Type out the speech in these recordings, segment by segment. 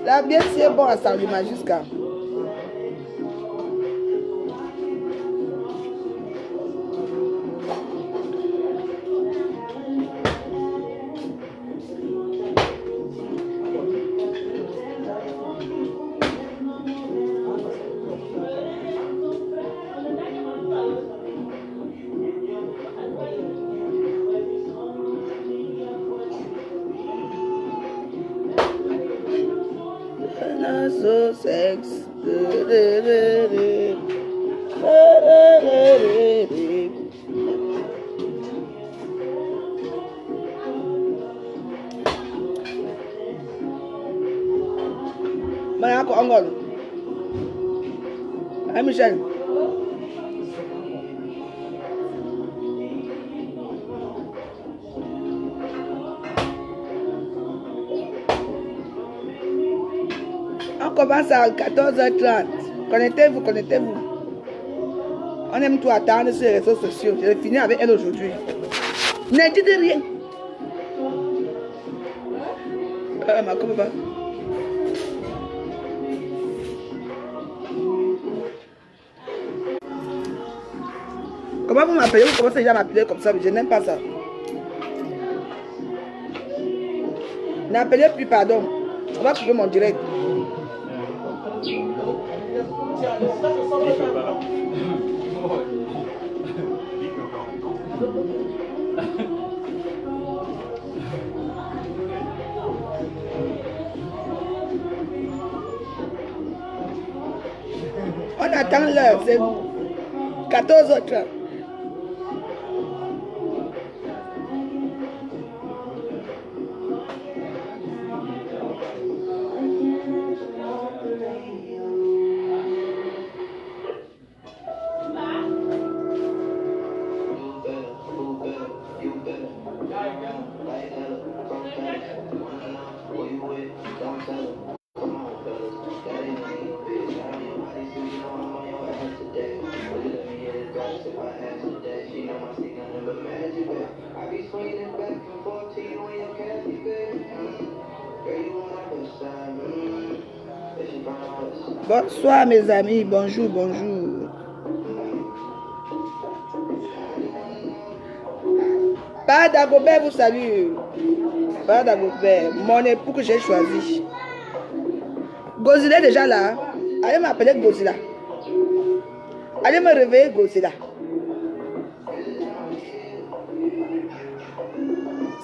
La bien c'est bon à s'allumer jusqu'à. So sex. Mana ko angol. Ay Michel. On commence à 14h30. Connectez-vous, connectez-vous. On aime tout attendre sur les réseaux sociaux. Je vais finir avec elle aujourd'hui. Ne dites rien. Comment vous m'appelez? Vous commencez déjà à m'appeler comme ça, mais je n'aime pas ça. N'appelez plus, pardon. On va couper mon direct. On attend l'heure, c'est 14h30. Bonsoir mes amis, bonjour, bonjour. Pas d'Agobert vous salue. Pas d'Agobert, mon époux que j'ai choisi. Gozila est déjà là. Allez m'appeler Gozila. Allez me réveiller Gozila.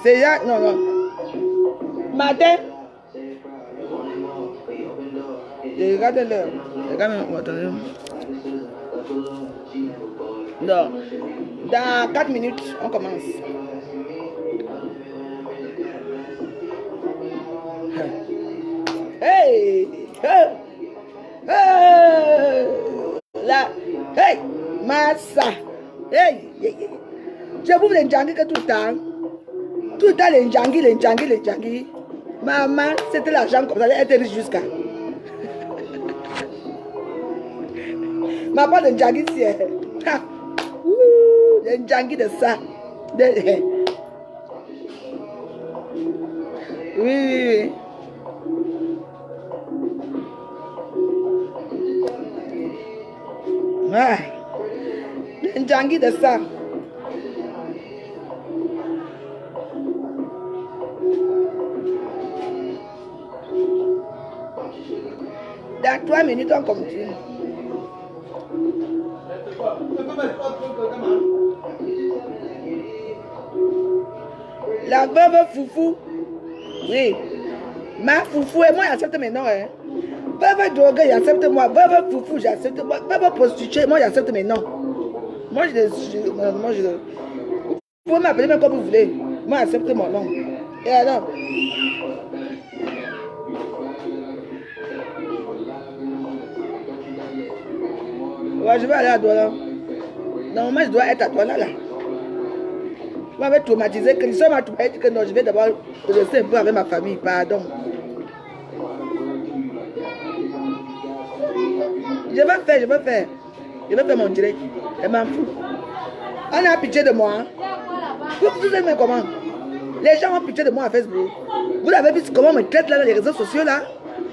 C'est là, non, non. Matin. Je regarde l'heure. Attendez. Non. Dans 4 minutes, on commence. Hey! Hey! Hey! Là! Hey! Massa! Hey! Je vous les djangi que tout le temps. Tout le temps, les djangi. Maman, c'était l'argent comme ça. Elle était riche jusqu'à. Ma part de djangi, c'est. Les djangi de ça. Oui. Ah, les djangi de ça. Dans 3 minutes, on continue. La veuve foufou. Oui. Ma foufou et moi, j'accepte maintenant. Hein. Veuve droguée, j'accepte moi. Veuve foufou, j'accepte moi. Veuve prostituée, moi, j'accepte maintenant. Moi, vous pouvez m'appeler même comme vous voulez. Moi, j'accepte mon nom. Et alors? Ouais, je vais aller à Douala. Normalement, je dois être à Douala là. Vous m'avez traumatisé. Que l'histoire m'a traumatisé que non, je vais d'abord rester un peu avec ma famille. Pardon. Je vais faire. Je vais faire mon direct. Je m'en fous. On a pitié de moi. Hein? Vous aimez comment? Les gens ont pitié de moi à Facebook. Vous avez vu comment on me traite là dans les réseaux sociaux là?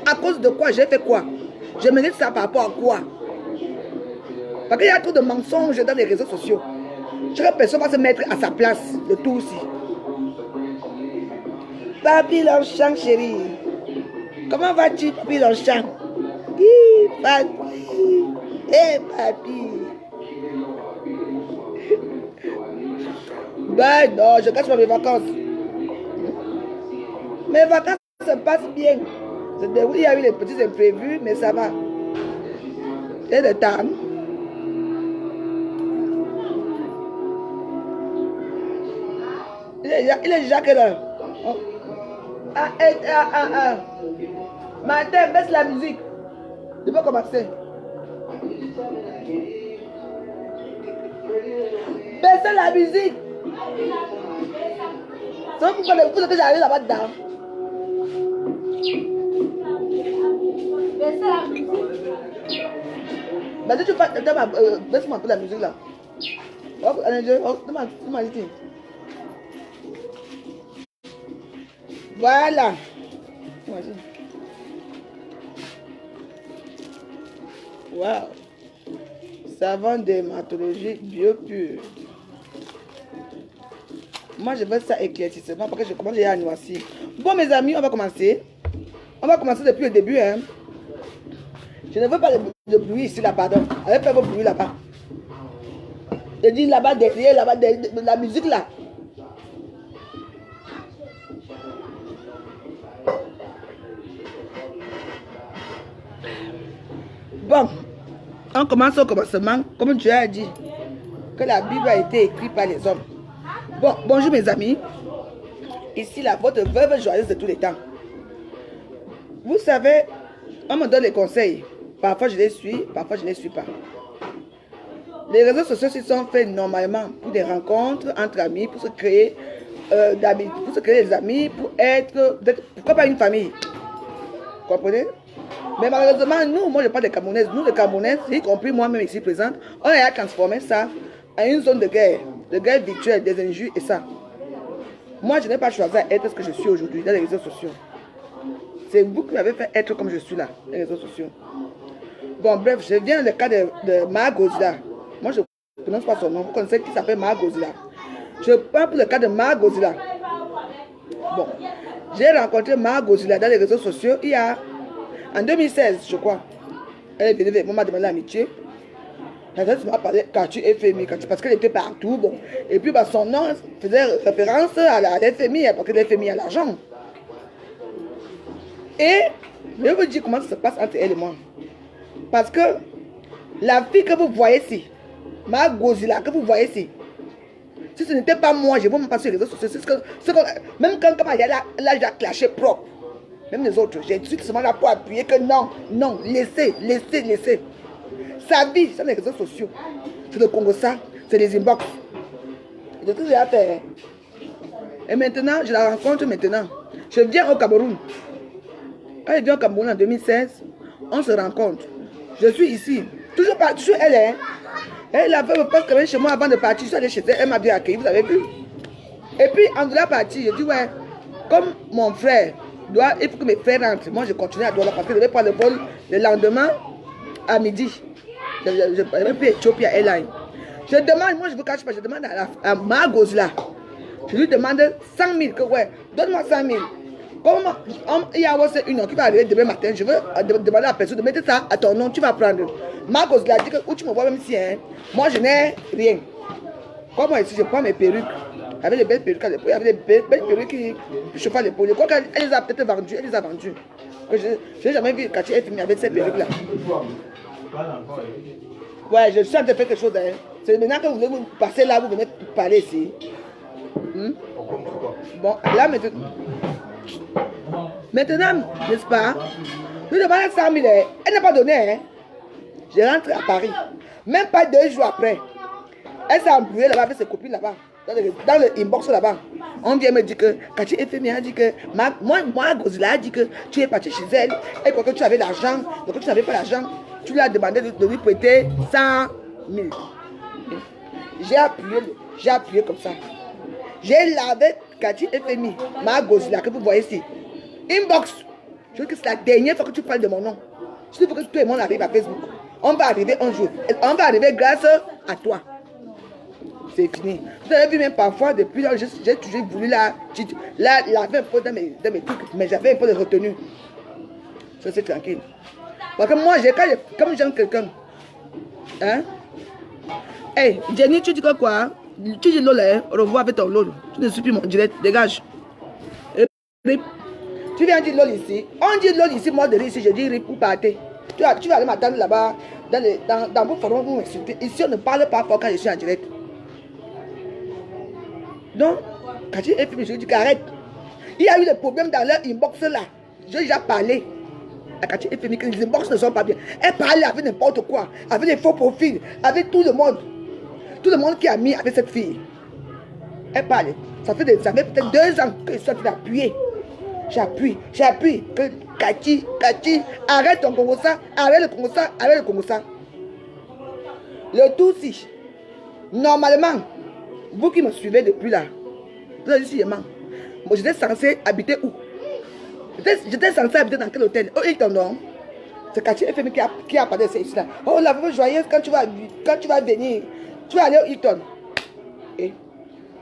à cause de quoi? J'ai fait quoi? Je me dis ça par rapport à quoi? Parce qu'il y a trop de mensonges dans les réseaux sociaux. Chaque personne va se mettre à sa place, le tout aussi. Papi Longchamp, chérie. Comment vas-tu, Papi Longchamp? Papi. Eh, papi. Ben non, je cache pas mes vacances. Mes vacances se passent bien. Oui, il y a eu les petits imprévus, mais ça va. Et le temps. Il est déjà quelle heure? Oh. Matin, baisse la musique. Je peux commencer. Baisse la musique. C'est pourquoi les coups que j'arrive là-bas dedans. Baisse la musique. Tu baisse-moi un peu la musique là. Voilà. Wow. Savon dermatologique bio pur. Moi, je veux ça éclaircissement parce que je commence déjà à noircir. Bon, mes amis, on va commencer. On va commencer depuis le début. Hein. Je ne veux pas de bruit ici, là, pardon. Allez faire vos bruits là-bas. Je dis là-bas, derrière, là-bas, la musique là. Bon, on commence au commencement, comme Dieu a dit, que la Bible a été écrite par les hommes. Bon, bonjour mes amis. Ici, la votre veuve joyeuse de tous les temps. Vous savez, on me donne les conseils. Parfois, je les suis, parfois, je ne les suis pas. Les réseaux sociaux sont faits normalement pour des rencontres entre amis, pour se créer des amis, pour être, pourquoi pas une famille. Vous comprenez? Mais malheureusement, moi je parle des Camerounaises, nous les Camerounaises, y compris moi-même ici présente, on a transformé ça en une zone de guerre virtuelle, des injures et ça. Moi, je n'ai pas choisi d'être ce que je suis aujourd'hui dans les réseaux sociaux. C'est vous qui m'avez fait être comme je suis là, dans les réseaux sociaux. Bon, bref, je viens le cas de Margozila. Moi, je ne prononce pas son nom. Vous connaissez qui s'appelle Margozila. Je parle pour le cas de Margozila. Bon, j'ai rencontré Margozila dans les réseaux sociaux en 2016, je crois. Elle est venue, elle m'a demandé l'amitié. Elle m'a parlé Kachi FMI, parce qu'elle était partout. Bon. Et puis son nom faisait référence à la FMI, parce que l'FMI a l'argent. Et je vous dire comment ça se passe entre elle et moi. Parce que la fille que vous voyez ici, Margozila que vous voyez ici, si ce n'était pas moi, je ne vais même pas sur les réseaux sociaux. Même quand elle a déjà clashé propre. Même les autres, j'ai tout seulement là pour appuyer que non, laissez. Sa vie, c'est les réseaux sociaux. C'est le Congo, ça, c'est les inbox. C'est tout ce que j'ai à faire. Et maintenant, je la rencontre maintenant. Je viens au Cameroun. Quand je viens au Cameroun en 2016, on se rencontre. Je suis ici. Toujours elle est. Elle avait me poste quand même chez moi avant de partir. Je suis allée chez elle, elle m'a bien accueilli, vous avez vu. Et puis, en de la partie, je dis, ouais, comme mon frère, il faut que mes frères rentrent. Moi, je continue à Douala parce que je vais prendre le vol le lendemain à midi. Je vais plus Ethiopia Airlines. Je demande, moi je ne vous cache pas, je demande à Margozila. Je lui demande 100 000, que ouais, donne-moi 100 000. Comme il y a aussi une qui va arriver demain matin, je veux demander à la personne de mettre ça à ton nom, tu vas prendre. Margozila dit que où tu me vois même si, hein, moi je n'ai rien. Comme moi ici, je prends mes perruques. Avec les belles perruques à l'époque, il y avait des belles perruques qui chauffaient l'épaule. Je crois qu'elle les a peut-être vendues, elle les a vendues. Je n'ai jamais vu Kachi FMI avec ces perruques-là. Ouais, je suis en train de faire quelque chose. Hein. C'est maintenant que vous venez passer là, vous venez parler ici. Bon, là maintenant, n'est-ce pas? Nous demandons 100 000, elle n'a pas donné. Hein. Je rentre à Paris. Même pas 2 jours après. Elle s'est embrouillée là-bas avec ses copines là-bas. Dans le inbox là-bas. On vient me dire que Kachi FMI a dit que moi Gozila a dit que tu es parti chez elle. Elle croit que tu avais l'argent. Donc quand tu n'avais pas l'argent, tu lui as demandé de lui prêter 100 000. J'ai appuyé comme ça. J'ai lavé Kachi FMI, Margozila que vous voyez ici. Inbox. Je veux que c'est la dernière fois que tu parles de mon nom. Je veux que tout le monde arrive à Facebook. On va arriver un jour. On va arriver grâce à toi. C'est fini. Vous avez vu même parfois, depuis là, j'ai toujours voulu la laver un peu dans mes trucs, mais j'avais un peu de retenue. Ça, c'est tranquille. Parce que moi, comme j'aime quelqu'un, hein? Hey, Jenny, tu dis quoi? Tu dis Lola, hein? Au revoir avec ton Lolo. Tu ne suis plus mon direct, dégage. Tu viens dire Lolo ici. On dit Lolo ici, moi de ici, je dis rip ou partez. Tu vas aller m'attendre là-bas, dans vos forums pour m'insulter. Ici, on ne parle pas fort quand je suis en direct. Donc, quand tu es film, je dis qu'arrête. Il y a eu des problèmes dans leur inbox là. J'ai déjà parlé. Quand tu es film, que les inbox ne sont pas bien. Elle parlait avec n'importe quoi, avec des faux profils, avec tout le monde. Tout le monde qui a mis avec cette fille. Elle parlait. Ça fait peut-être 2 ans que je suis en train d'appuyer. J'appuie. Que Cathy, arrête ton Congo ça, arrête le Congo ça. Le tout si, normalement, vous qui me suivez depuis là, vous avez dit si moi j'étais censé habiter où? J'étais censé habiter dans quel hôtel? Oh, Hilton, non? C'est Cathy FM qui a parlé de ça ici là. Oh, la veuve joyeuse, quand tu vas venir, tu vas aller au Hilton. Et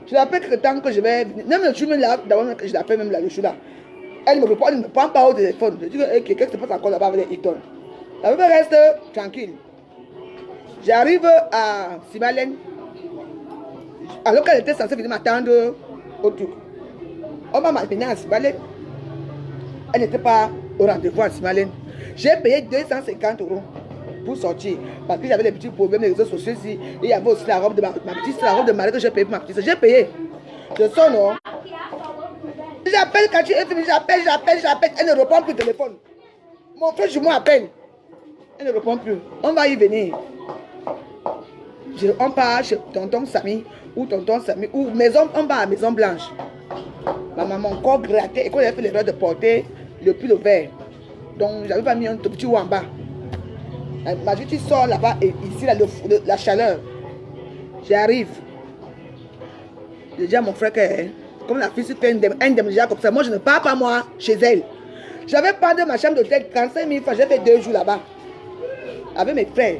je l'appelle que tant que je vais venir, même le jour là, d'abord que je l'appelle même là, le jour là. Elle me répond, elle ne me prend pas au téléphone. Je dis que quelqu'un se passe encore là-bas avec les Hilton. La veuve reste tranquille. J'arrive à Simalène. Alors qu'elle était censée venir m'attendre au truc. On m'a maintenu à Simalène. Elle n'était pas au rendez-vous à Simalène. J'ai payé 250 € pour sortir. Parce que j'avais des petits problèmes des réseaux sociaux ici. Et il y avait aussi la robe de ma petite, la robe de mariée que j'ai payée pour ma petite. J'ai payé. De son nom. J'appelle quand tu es fini, j'appelle. Elle ne répond plus au téléphone. Mon frère jumeau appelle. Elle ne répond plus. On va y venir. On part chez tonton Samy ou maison, on va à Maison Blanche. Ma maman encore gratté et quand j'avais fait l'erreur de porter le pull vert. Donc j'avais pas mis un tout petit haut en bas. Ma vie, tu sors là-bas et ici là, la chaleur. J'arrive. J'ai dit à mon frère que comme la fille se fait indemnisation comme ça, moi je ne pars pas moi chez elle. J'avais pas de ma chambre d'hôtel 45 000 francs, j'ai fait 2 jours là-bas. Avec mes frères,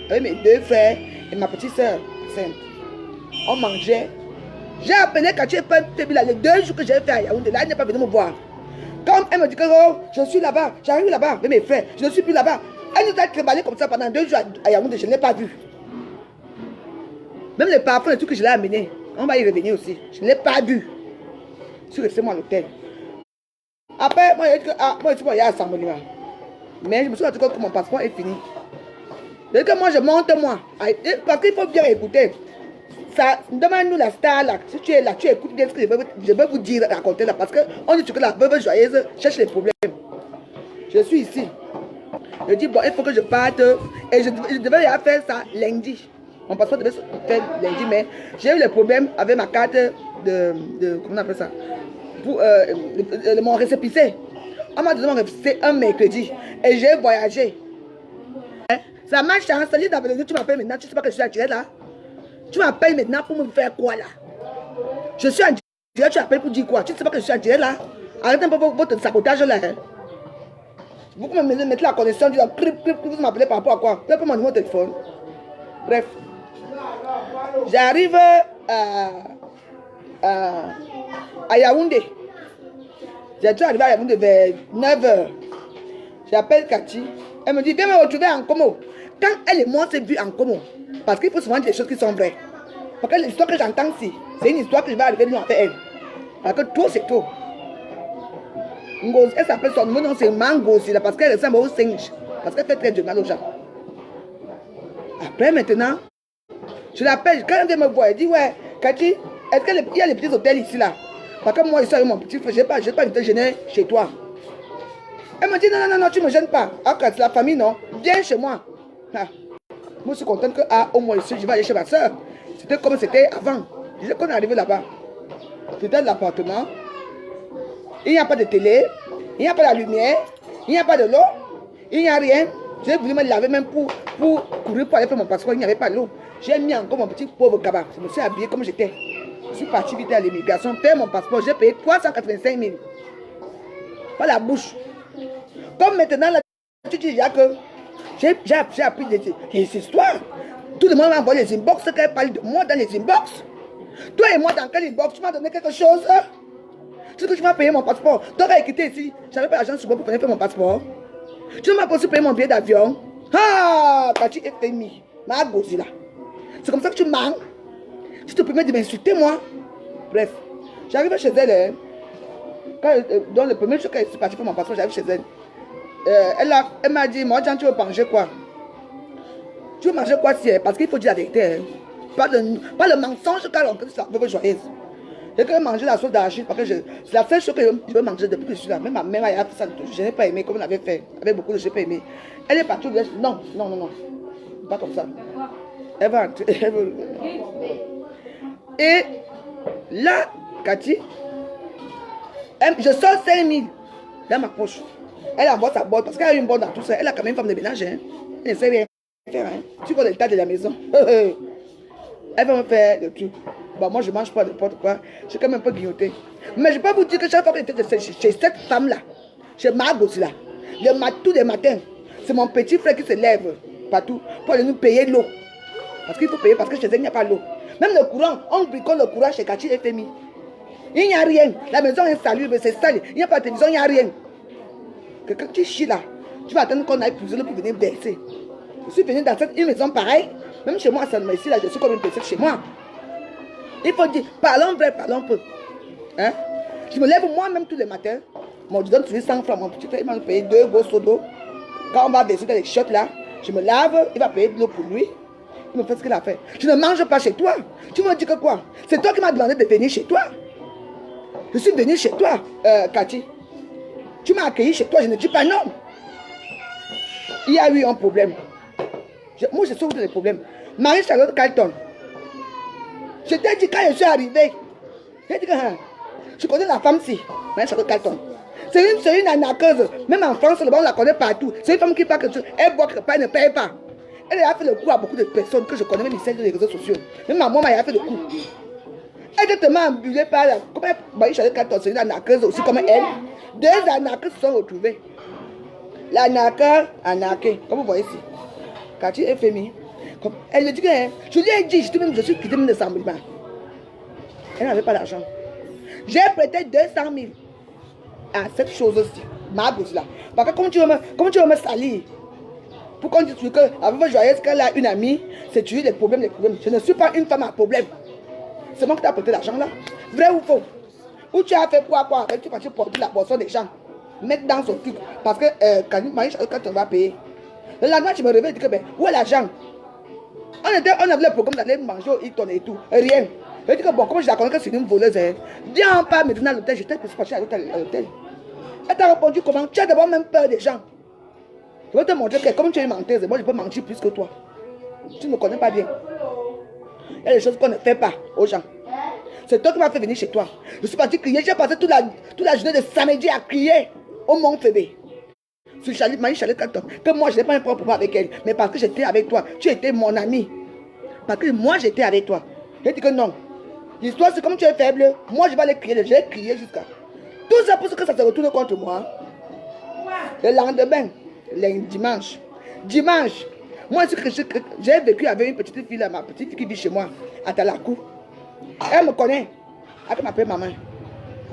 avec mes 2 frères et ma petite soeur. On mangeait. J'ai appelé quand tu es pas là, les 2 jours que j'ai fait à Yaoundé, là, elle n'est pas venue me voir. Comme elle me dit que oh, je suis là-bas, j'arrive là-bas avec mes frères, je ne suis plus là-bas. Elle nous a tremballé comme ça pendant 2 jours à Yaoundé, je ne l'ai pas vu. Même les parfums, les trucs que je l'ai amené, on va y revenir aussi. Je ne l'ai pas vu. Je suis resté moi à l'hôtel. Après, moi, il y a à Saint-Monument. Mais je me suis rendu compte que mon passeport est fini. Dès que moi, je monte, moi. Parce qu'il faut bien écouter. Ça, demande-nous la star là. Si tu es là, tu écoutes bien ce que je veux vous dire, raconter là. Parce qu'on dit que la veuve joyeuse cherche les problèmes. Je suis ici. Je dis, bon, il faut que je parte. Et je devais faire ça lundi. Mon passeport devait se faire lundi, mais j'ai eu les problèmes avec ma carte de comment on appelle ça? Pour mon récépissé. On m'a donné mon récépissé un mercredi. Et j'ai voyagé. Ça m'a chancé d'avoir tu m'appelles maintenant. Tu sais pas que je suis en direct là. Tu m'appelles maintenant pour me faire quoi là? Je suis en direct, tu appelles pour dire quoi? Tu ne sais pas que je suis en direct là? Arrêtez un peu votre sabotage là. Hein? Vous pouvez me mettre la connexion du vous m'appelez par rapport à quoi? Vous pouvez me donner mon téléphone. Bref. J'arrive à Yaoundé. J'ai dû arriver à Yaoundé vers 9h. J'appelle Cathy. Elle me dit, viens me retrouver en Como. Quand elle et moi s'est vue en Como, parce qu'il faut souvent dire des choses qui sont vraies. Parce que l'histoire que j'entends ici, c'est une histoire que je vais arriver nous avec elle. Parce que tout c'est tout. Ngozi, elle s'appelle son nom, c'est Mangozi, parce qu'elle ressemble au singe. Parce qu'elle fait très du mal aux gens. Après maintenant, je l'appelle, quand elle vient me voir, elle dit, ouais, Cathy, est-ce qu'il y a les petits hôtels ici là? Parce que moi, je suis avec mon petit frère, je n'ai pas été gêné chez toi. Elle me dit, non, tu ne me gênes pas. Ah, c'est la famille, non? Viens chez moi. Ah. Moi, je suis contente que, au moins ici, je vais aller chez ma soeur. C'était comme c'était avant. Je disais qu'on est arrivé là-bas. J'étais dans l'appartement. Il n'y a pas de télé. Il n'y a pas de lumière. Il n'y a pas de l'eau. Il n'y a rien. J'ai voulu me laver même pour courir pour aller faire mon passeport. Il n'y avait pas d'eau. J'ai mis encore mon petit pauvre cabas. Je me suis habillé comme j'étais. Je suis parti vite à l'immigration, faire mon passeport. J'ai payé 385 000. Pas la bouche. Comme maintenant, là, tu dis, il y a que j'ai appris des histoires. Tout le monde m'a envoyé les inbox, qu'elle parle de moi dans les inbox. Toi et moi, dans quel inbox, tu m'as donné quelque chose? Tu sais que tu m'as payé mon passeport. Toi, tu as quitté ici. Je n'avais pas l'argent sur moi pour faire mon passeport. Tu m'as aussi payé mon billet d'avion. Ah, quand tu es fémi, ma gosse là. C'est comme ça que tu manques. Tu te permets de m'insulter, moi. Bref, j'arrive chez elle. Hein. Dans le premier jour qu'elle est partie pour mon passeport, j'arrive chez elle. Elle m'a dit, moi, tu veux manger quoi? Tu veux manger quoi? Parce qu'il faut dire la vérité. Hein. Pas le mensonge qu'elle a ça peut joyeuse. Je veux manger la sauce d'arachide parce que c'est la seule chose que je veux manger depuis que je suis là. Même ma mère a fait ça. Je n'ai pas aimé comme on avait fait. Avec beaucoup de choses, je n'ai pas aimé. Elle est partie. Non. Pas comme ça. Elle va entrer. Et là, Cathy, je sors 5 000 dans ma poche. Elle envoie sa boîte parce qu'elle a une boîte dans tout ça. Elle a quand même une femme de ménage. Hein. Elle ne sait rien faire. Hein. Tu vois l'état de la maison. Elle va me faire le truc. Bon, moi, je ne mange pas n'importe quoi. Je suis quand même un peu guilloté. Mais je peux vous dire que chaque fois que j'étais chez cette femme-là, chez Margot là, tous les matins, c'est mon petit frère qui se lève partout pour aller nous payer l'eau. Parce qu'il faut payer parce que chez elle, il n'y a pas l'eau. Même le courant, on bricole le courant chez Cathy et Femi. Il n'y a rien. La maison est salubre, c'est sale. Il n'y a pas de télévision, il n'y a rien. Quelqu'un qui chie là, tu vas attendre qu'on aille puiser l'eau pour venir verser. Je suis venu dans une maison pareille. Même chez moi, ça me ici, là, je suis comme une personne chez moi. Il faut dire, parlons vrai, parlons peu. Hein? Je me lève moi-même tous les matins. Moi, je donne toujours 100 francs. Mon petit frère, il m'a payé 2 gros seaux d'eau. Quand on va verser dans les shots là, je me lave, il va payer de l'eau pour lui. Il me fait ce qu'il a fait. Je ne mange pas chez toi. Tu me dis que quoi? C'est toi qui m'as demandé de venir chez toi. Je suis venu chez toi, Cathy. Tu m'as accueilli chez toi, je ne dis pas non. Il y a eu un problème. Moi, je sauve tous les problèmes. Marie-Charlotte Carlton. Je t'ai dit quand je suis arrivée. J'ai dit que je connais la femme-ci, Marie-Charlotte Carlton. C'est une arnaqueuse. Même en France, on la connaît partout. C'est une femme qui parle que elle boit quelque part, elle ne paye pas. Elle a fait le coup à beaucoup de personnes que je connais, même ici sur les réseaux sociaux. Même ma maman a fait le coup. Elle est tellement embusée par la. Comme Marie-Charlotte Carlton, c'est une arnaqueuse aussi comme elle. 2 arnaqueuses se sont retrouvées. L'arnaqueur, arnaqué. Comme vous voyez ici. Cathy est féminine. Elle me dit que je lui ai dit, je suis quitté 900 000 balles. Elle n'avait pas d'argent. J'ai prêté 200 000 à cette chose-ci, ma bourse là. Parce que comment tu veux me salir? Pour qu'on dise que avec joyeuse qu'elle a une amie, c'est toujours les problèmes. Je ne suis pas une femme à problème. C'est moi qui t'ai prêté l'argent là. Vrai ou faux? Ou tu as fait quoi? Tu es parti porter la boisson des gens. Mettre dans son truc. Parce que quand on va payer. Le lendemain, tu me réveilles et dis que où est l'argent? On avait le programme d'aller manger au Hilton et tout. Rien. Je dis que bon, comme je la connais que c'est une voleuse, viens pas maintenant à l'hôtel, je t'ai dispatché à l'hôtel. Elle t'a répondu comment? Tu as d'abord même peur des gens. Je vais te montrer que comme tu es une menteuse, moi je peux mentir plus que toi. Tu ne me connais pas bien. Il y a des choses qu'on ne fait pas aux gens. C'est toi qui m'as fait venir chez toi. Je suis parti crier, j'ai passé toute la journée de samedi à crier au Mont Fébé. Sur Marie-Charlotte Carlton, que moi je n'ai pas un problème avec elle, mais parce que j'étais avec toi, tu étais mon ami. Parce que moi j'étais avec toi. J'ai dit que non. L'histoire c'est comme tu es faible, moi je vais aller crier, j'ai crié jusqu'à. Tout ça pour que ça se retourne contre moi. Le lendemain, dimanche, moi j'ai vécu avec une petite fille là, ma petite fille qui vit chez moi, à Talakou. Elle me connaît, elle m'appelle maman.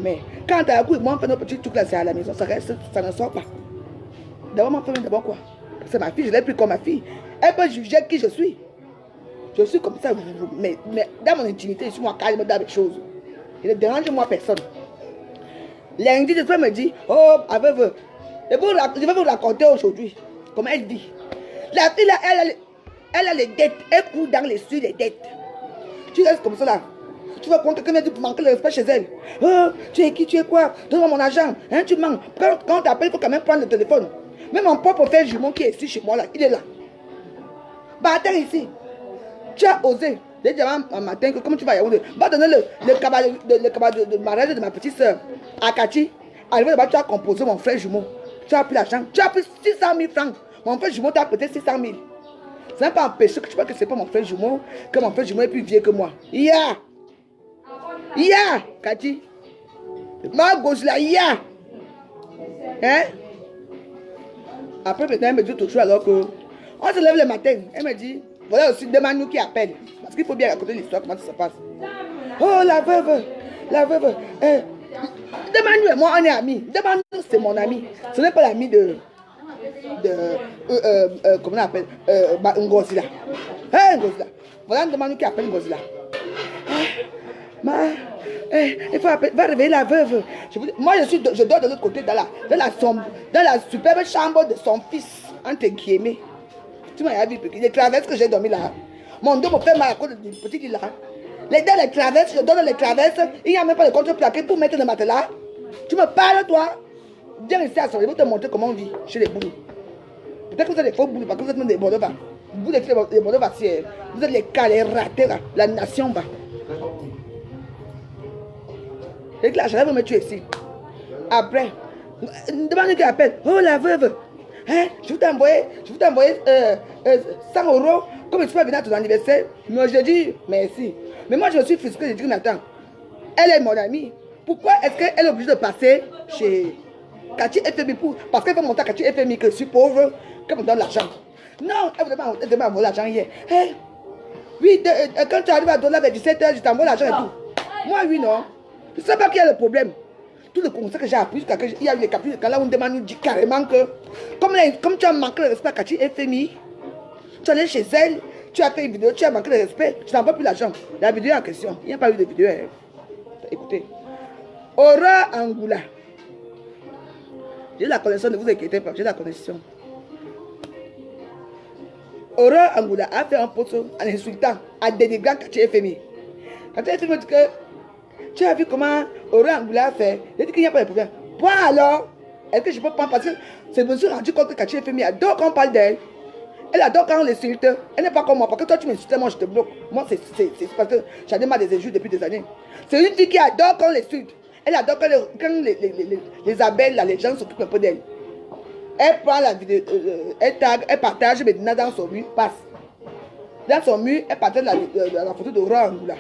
Mais quand Talakou, moi on fait nos petits trucs là, c'est à la maison, ça ne sort pas. D'abord, ma famille, d'abord quoi? C'est ma fille, je l'ai pris comme ma fille. Elle peut juger qui je suis. Je suis comme ça, mais dans mon intimité, je suis moi calme dans les choses. Il ne dérange moi personne. Lundi, je me dis, oh, je vais vous raconter aujourd'hui. Comme elle dit. La fille là, elle a les dettes. Elle court dans les suies les dettes. Tu restes comme ça là. Tu vas compter que quelqu'un vient manquer le respect chez elle. Oh, tu es qui, tu es quoi? Donne-moi mon argent. Hein, tu manques. Quand on t'appelle, il faut quand même prendre le téléphone. Même mon propre frère jumeau qui est ici chez moi là, il est là. Bâtard ici. Tu as osé. J'ai dit un matin que comme tu vas à Yaoundé, va donner le cabas de mariage de ma petite soeur à Cathy. Arrivé là-bas, tu as composé mon frère jumeau. Tu as pris l'argent. Tu as pris 600 000 francs. Mon frère jumeau t'a prêté 600 000. Ça n'a pas empêché que tu vois que ce n'est pas mon frère jumeau, que mon frère jumeau est plus vieux que moi. Cathy. Ma gauche là, Hein? Après, maintenant, elle me dit toujours alors que... On se lève le matin. Elle me dit, voilà aussi, demande-nous qui appelle. Parce qu'il faut bien raconter l'histoire, comment ça se passe. Oh, la veuve. Demande-nous, moi, on est amis. Demande-nous, c'est mon ami. Ce n'est pas l'ami comment on appelle Ngozi là. Ngozi là. Voilà, demande-nous qui appelle Ngozi là. Il faut appeler, va réveiller la veuve. Moi, je dors de l'autre côté, dans la superbe chambre de son fils, entre guillemets. Tu m'as vu, les traverses que j'ai dormi là. Mon dos me fait mal à cause du petit lit là. Les traverses, je dors dans les traverses. Il n'y a même pas de contreplaqué pour mettre le matelas. Tu me parles, toi? Viens ici à Soleil, je vais te montrer comment on vit chez les boulots. Peut-être que vous êtes des faux boulots, parce que vous êtes même des bordovas. Vous êtes les bordovas, vous êtes les cas, les ratés, là. La nation va. Et que la chaleur va me tuer ici. Après, demande qui appelle. Oh, la veuve. Hein? Je vais t'envoyer 100 € comme je suis pas venu à ton anniversaire. Moi, je dis merci. Mais moi, je suis frustrée. Je dis, mais attends, elle est mon amie. Pourquoi est-ce qu'elle est obligée de passer chez Kachi FMI parce qu'elle veut monter à Kachi FMI que je suis pauvre, qu'elle me donne l'argent? Non, elle veut m'envoyer l'argent hier. Hey, oui, quand tu arrives à donner vers 17h, je t'envoie l'argent et tout. Moi, oui, non. Je ne sais pas qui est le problème. Tout le conseil que j'ai appris, il y a eu les captures, quand là on demande, nous dit carrément que, comme tu as manqué de respect à Kachi FMI, tu es allé chez elle, tu as fait une vidéo, tu as manqué de respect, tu n'envoies plus l'argent. La vidéo en question, il n'y a pas eu de vidéo. Hein. Écoutez. Aura Angoula. J'ai la connexion, ne vous inquiétez pas, j'ai la connexion. Aura Angoula a fait un poteau en insultant, en dénigrant Kachi FMI. Kachi FMI dit que tu as vu comment Aura Angoula a fait. Il dit qu'il n'y a pas de problème. Moi alors, est-ce que je peux prendre parce que je me suis rendu compte que Kachi FMI adore quand on parle d'elle. Elle adore quand on l'insulte. Elle n'est pas comme moi. Parce que toi tu m'insultes, moi je te bloque. Moi c'est parce que j'en ai marre des injures depuis des années. C'est une fille qui adore quand on l'insulte. Elle adore quand les abeilles, là, les gens s'occupent un peu d'elle. Elle prend la vidéo, elle tag, elle partage maintenant dans son mur, passe. Dans son mur, elle partage la photo de Aura Angoula.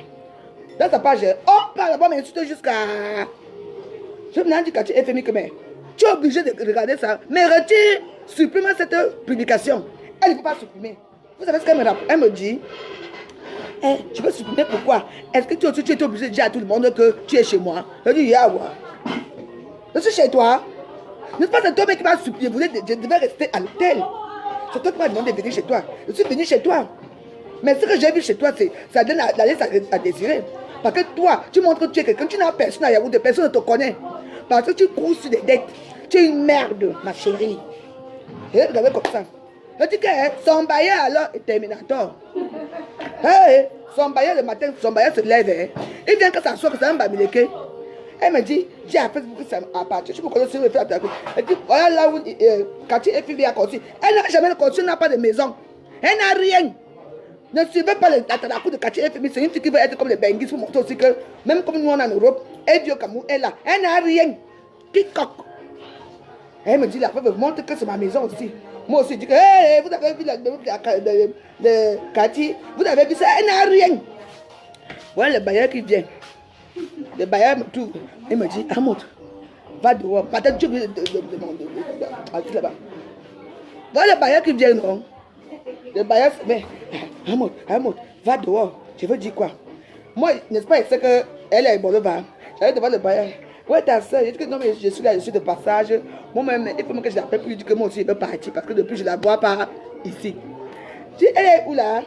Dans sa page, on parle là-bas, mais insulte jusqu'à... Je me dis Kachi FMI que mais tu es obligé de regarder ça. Mais retire, supprime cette publication. Elle ne peut pas supprimer. Vous savez ce qu'elle me dit? Tu veux supprimer pourquoi? Est-ce que tu es obligé de dire à tout le monde que tu es chez moi? Je dis, Yawa. Je suis chez toi. N'est-ce pas, c'est toi qui m'a supplié. Je devais rester à l'hôtel. C'est toi qui m'as demandé de venir chez toi. Je suis venu chez toi. Mais ce que j'ai vu chez toi, ça donne la laisse à désirer. Parce que toi, tu montres que tu es quelqu'un, tu n'as personne à Yaoundé, personne ne te connaît. Parce que tu cours sur des dettes. Tu es une merde, ma chérie. Et regarde comme ça. Je dis que son bailleur alors est Terminator. Hey, son bailleur le matin, son bailleur se lève. Hein. Il vient que ça soit que ça un bamileke. Elle me dit, j'ai appris que ça appartient. Je me connais sur le fait. Elle dit, voilà là où Kachi FMI a construit. Elle n'a jamais construit, elle n'a pas de maison. Elle n'a rien. Ne suivez pas la coup de Kachi FMI. C'est une fille qui veut être comme les Benguis pour montrer aussi que, même comme nous on est en Europe, elle vit au Cameroun, elle là. Elle n'a rien. Qui coque. Elle me dit, la preuve montre que c'est ma maison aussi. Moi aussi, je dis que, hey, vous avez vu de Kachi, vous avez vu ça, elle n'a rien. Voilà le bailleur qui vient. Le bailleur me trouve. Il me dit, Amoud, va dehors. Peut-être tu veux là-bas. Voilà le bailleur qui vient, non? Le bailleur, mais, Amoud, va dehors. Je veux dire quoi? Moi, n'est-ce pas, c'est qu'elle est bon, j'allais devant le bailleur. Ouais, ta soeur, je dis que non, mais je suis là, je suis de passage. Moi-même, il faut que je l'appelle pour lui dire que moi aussi, je veux partir parce que depuis, je ne la vois pas ici. Je dis, elle est où là?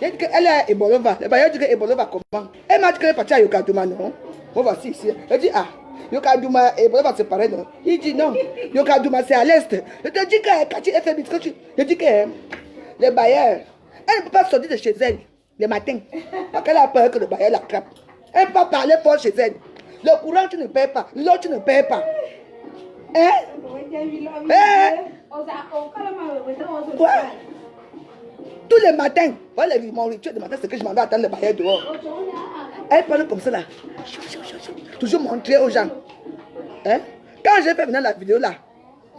J'ai dit qu'elle est Ebolova. Le bailleur dit que Ebolova comment? Elle m'a dit qu'elle est partie à Yokadouma, non? Moi, voici ici. Elle dit, ah, Yokadouma et Ebolova, c'est pareil, non? Il dit, non, Yokadouma, c'est à l'est. Je te dis que Kachi FMI, je dis que le bailleur, elle ne peut pas sortir de chez elle le matin. Parce qu'elle a peur que le bailleur la crappe. Elle ne peut pas parler fort chez elle. Le courant, tu ne payes pas. L'eau, tu ne payes pas. Hein? Quoi? Tous les matins, voilà mon rituel de matin, c'est que je m'en vais attendre le bailleur dehors. Elle parle comme ça là. Toujours montrer aux gens. Hein? Quand j'ai fait venir la vidéo là,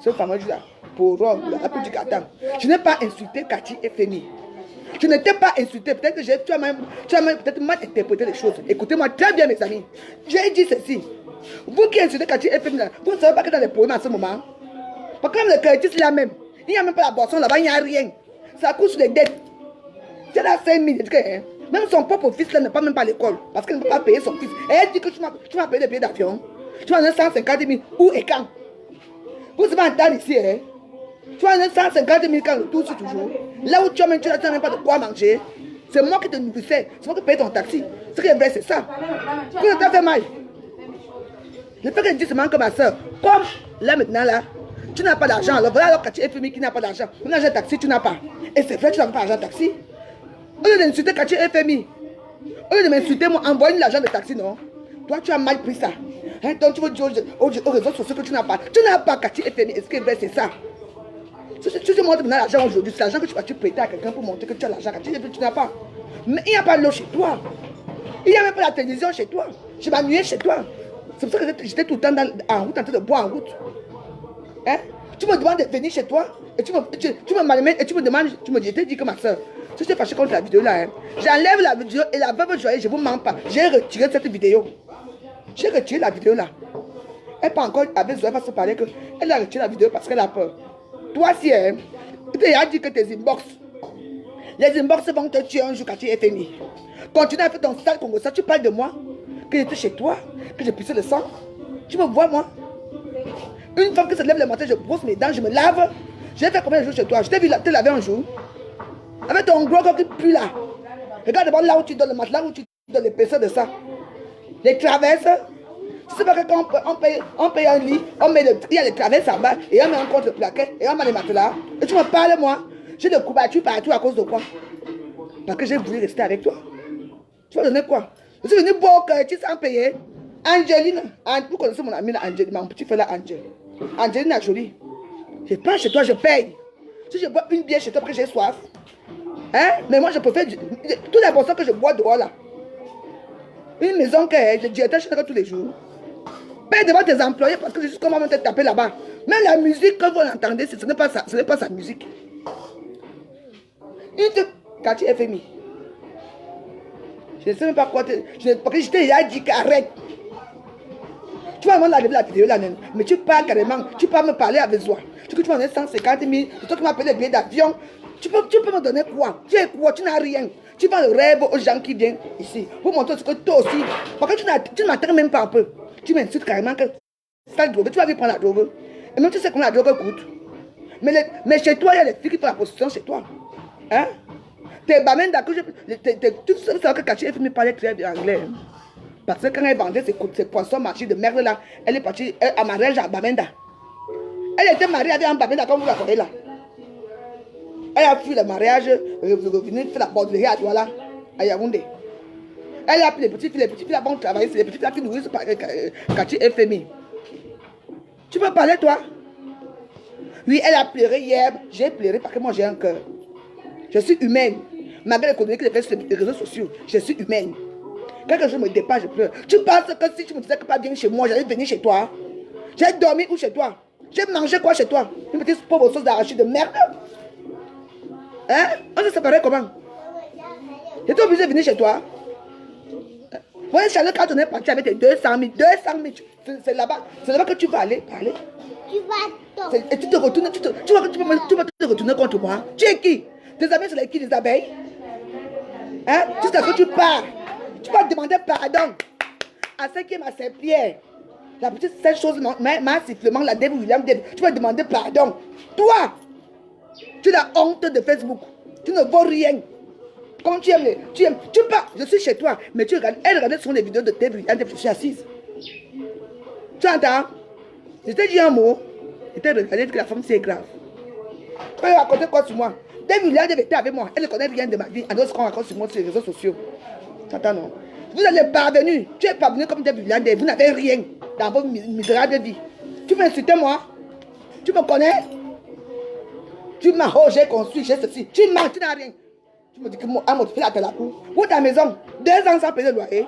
ce fameux jour là, pour Rome, la plus du Qatar, je n'ai pas insulté Kachi FMI. Je ne t'ai pas insulté. Peut-être que tu as même peut-être mal interprété les choses. Écoutez-moi très bien, mes amis. J'ai dit ceci. Vous qui insultez Kachi FMI, vous ne savez pas que dans les poèmes en ce moment, parce que même le Curtis là même, Il n'y a même pas la boisson là-bas, il n'y a rien. Ça coûte sur les dettes. C'est là 5 000. Même son propre fils là n'est pas même pas à l'école. Parce qu'elle ne peut pas payer son fils. Et elle dit que tu m'as payé le billet d'avion. Tu vas donner 150 000. Où et quand? Vous êtes en temps ici. Hein? Tu vas donner 150 000 quand le tour sur toujours. Là où tu n'as même pas de quoi manger. C'est moi qui te nourrissais. C'est moi qui paye ton taxi. Ce qui est vrai, c'est ça. Que ça fait mal. Le fait que je dis seulement que ma soeur, comme là maintenant là, tu n'as pas d'argent. Alors voilà alors Kachi FMI qui n'a pas d'argent. Un agent taxi, tu n'as pas. Et c'est vrai, tu n'as pas d'argent taxi. Au lieu d'insulter Kachi FMI, au lieu de m'insulter, moi, envoie l'argent de taxi, non? Toi, tu as mal pris ça. Hein? Donc tu veux dire aux réseaux sociaux que tu n'as pas. Tu n'as pas Kachi FMI. Est-ce que c'est vrai, c'est ça? Si tu montres maintenant l'argent aujourd'hui, c'est l'argent que tu vas prêter à quelqu'un pour montrer que tu as l'argent. Tu n'as pas. Mais il n'y a pas l'eau chez toi. Il n'y a même pas la télévision chez toi. Je m'ennuyais chez toi. C'est pour ça que j'étais tout le temps en route, en train de boire en route. Hein? Tu me demandes de venir chez toi et tu me malmènes et tu me demandes, tu me dis, je t'ai dit que ma soeur, si je t'ai fâché contre la vidéo là, hein, j'enlève la vidéo et la veuve joyeuse, je ne vous mens pas. J'ai retiré cette vidéo. J'ai retiré la vidéo là. Elle pas encore avec Zoé va se parler qu'elle a retiré la vidéo parce qu'elle a peur. Toi si, hein, tu as dit que tes inbox, les inbox vont te tuer un jour quand tu es FMI. Continue à faire ton sale Congo, ça tu parles de moi, que j'étais chez toi, que j'ai pissé le sang. Tu me vois moi? Une femme qui se lève le matin, je brosse mes dents, je me lave. Je vais faire combien de jours chez toi? Je t'ai vu te laver un jour. Avec ton gros corps qui pue là. Regarde d'abord là où tu donnes le matelas, où tu donnes l'épaisseur de ça. Les traverses. Tu sais pas que quand on paye un lit, il y a les traverses en bas, et on met un contre le plaquet, et on met les matelas. Et tu me parles moi. J'ai des couvertures partout à cause de quoi? Parce que j'ai voulu rester avec toi. Tu vas donner quoi? Je suis venu boire tu sans payer. Angeline, vous connaissez mon amie Angeline, mon petit frère là, Angeline a jolie. Je prends chez toi, je paye. Si je bois une bière chez toi parce que j'ai soif. Hein? Mais moi je préfère toutes les boissons que je bois dehors là. Une maison que je directeur chez toi tous les jours. Paye devant tes employés parce que je suis comme on te taper là-bas. Même la musique que vous entendez, ce n'est pas sa musique. Quand tu es FMI. Je ne sais même pas quoi te... Parce que je t'ai déjà dit qu'arrête. Tu vas me la vidéo là, mais tu parles carrément. Tu peux me parler avec toi. Tu m'as donné 150 000. C'est toi qui m'as payé le billet d'avion. Tu peux me donner quoi? Tu es quoi? Tu n'as rien. Tu vends le rêve aux gens qui viennent ici. Pour montrer ce que toi aussi. Parce que tu ne m'attends même pas un peu. Tu m'insultes carrément que ça drogue. Tu vas venir prendre la drogue. Et même tu sais combien la drogue coûte. Mais chez toi, il y a des filles qui font la prostitution chez toi. Hein? Tes bamenda que tu sais que Kachi FMI parlait très bien anglais. Parce que quand elle vendait ces poissons marchés de merde là, elle est partie à mariage à Bamenda. Elle était mariée avec un Bamenda comme vous la connaissez là. Elle a fui le mariage, revenue faire la borderie à Douala, à Yaoundé. Elle a pris les petits filles là vont travailler, c'est les petits filles qui nourrissent par Kachi FMI. Tu peux parler toi? Oui, elle a pleuré hier. J'ai pleuré parce que moi j'ai un cœur. Je suis humaine. Malgré l'économie que j'ai fait sur les réseaux sociaux, je suis humaine. Quelque chose me dépasse, je pleure. Tu penses que si tu me disais que pas bien chez moi, j'allais venir chez toi? J'ai dormi où chez toi? J'ai mangé quoi chez toi? Une petite pauvre sauce d'arachide de merde. Hein? On s'est séparés comment? J'étais obligé de venir chez toi. Moi, Charlotte, quand on est parti avec tes 200 000, c'est là-bas que tu vas aller parler. Tu vas Et tu te retournes, tu vas te retourner contre moi. Tu es qui? Tes amis, c'est qui, les abeilles? Hein? Jusqu'à ce que tu pars. Tu vas demander pardon à ceux qui m'a serpillé. La petite seule chose, ma sifflement, la Dave William, tu vas demander pardon. Toi, tu as honte de Facebook. Tu ne vaux rien. Comme tu aimes, tu pars. Je suis chez toi, mais tu regardes, elle regarde sur les vidéos de Dave William, je suis assise. Tu entends? Je t'ai dit un mot, je t'ai regardé que la femme c'est grave. Tu peux raconter quoi sur moi? Dave William était avec moi, elle ne connaît rien de ma vie, alors ce qu'on raconte sur moi sur les réseaux sociaux. Attends, non. Vous êtes parvenus. Tu es parvenu comme des vilains. Vous n'avez rien dans votre misérable vie. Tu veux insulter moi? Tu me connais? Tu m'as oh, j'ai construit, j'ai ceci. Tu mens, tu n'as rien. Tu me dis que moi, à mon fils, à la cour. Où ta maison? 2 ans sans payer le loyer.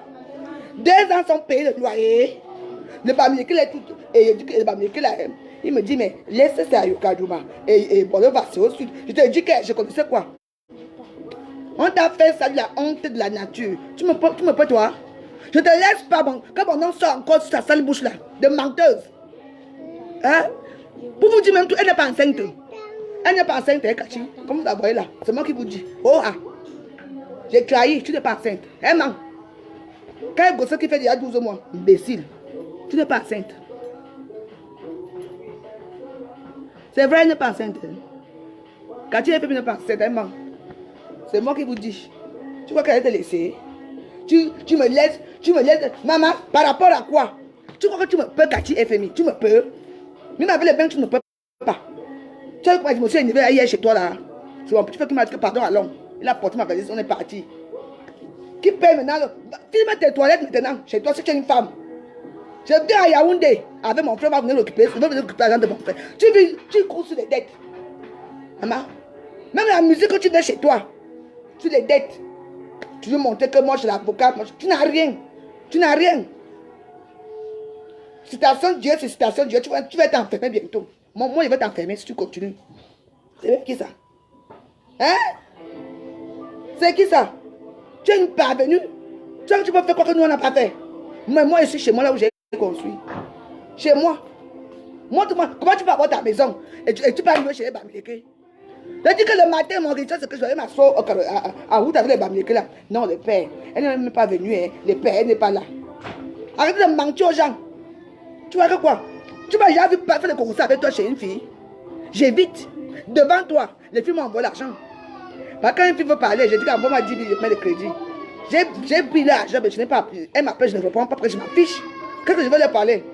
2 ans sans payer le loyer. Le bamileke est tout. Et le bamileke là, il me dit, mais laisse ça à Yokadouma. Et bon, va c'est au sud. Je te dis que je connaissais quoi? On t'a fait ça de la honte de la nature. Tu me peux toi? Je te laisse pas bon. Quand mon nom sort encore sur sa sale bouche là, de menteuse. Hein? Pour vous dire même tout, elle n'est pas enceinte. Elle n'est pas enceinte, hein, Kachi. Comme vous la voyez là. C'est moi qui vous dis. Oh ah. J'ai trahi, tu n'es pas enceinte. Elle ment. Quand un gosse qui fait déjà 12 mois, imbécile. Tu n'es pas enceinte. C'est vrai, elle n'est pas enceinte. Quand tu es fait, elle n'est pas enceinte, elle ment. C'est moi qui vous dis. Tu crois qu'elle te laisser? Tu me laisses, maman, par rapport à quoi? Tu crois que tu me peux, Cathy FMI? Tu me peux? Même avec les bains, tu ne peux pas. Tu sais comment je me suis énervé hier chez toi là? C'est mon petit frère qui m'a dit que pardon à l'homme. Il a porté ma valise, on est parti. Qui paye maintenant? Filme tes toilettes maintenant. Chez toi, si tu es une femme. Je viens à Yaoundé avec mon frère, va venir l'occuper. Je vais venir occuper l'argent de mon frère. Tu cours sur les dettes. Maman, même la musique que tu fais chez toi, sur les dettes. Tu veux montrer que moi je suis l'avocat. Tu n'as rien. Tu n'as rien. Citation Dieu, c'est citation Dieu. Tu vas t'enfermer bientôt. Moi, je vais t'enfermer si tu continues. C'est qui ça? Hein? C'est qui ça? Tu es une parvenue. Tu peux faire quoi que nous on n'a pas fait. Mais moi, je suis chez moi là où j'ai construit. Chez moi. Montre-moi. Comment tu vas avoir ta maison? Et tu vas arriver chez les Bamileke. Je dis que le matin, mon rituel, c'est que je vais m'asseoir à route avec les Bamileke là. Non, le père. Elle n'est même pas venue. Hein. Le père, elle n'est pas là. Arrête de mentir aux gens. Tu vois que quoi? Tu vas jamais faire le concours avec toi chez une fille. J'évite. Devant toi, les filles m'envoient l'argent. Quand une fille veut parler, je dis qu'elle m'a dit 10 000, je mets le crédit. J'ai pris l'argent, mais je n'ai pas pris. Elle m'appelle, je ne réponds pas parce que je m'en fiche. Qu'est-ce que je veux leur parler?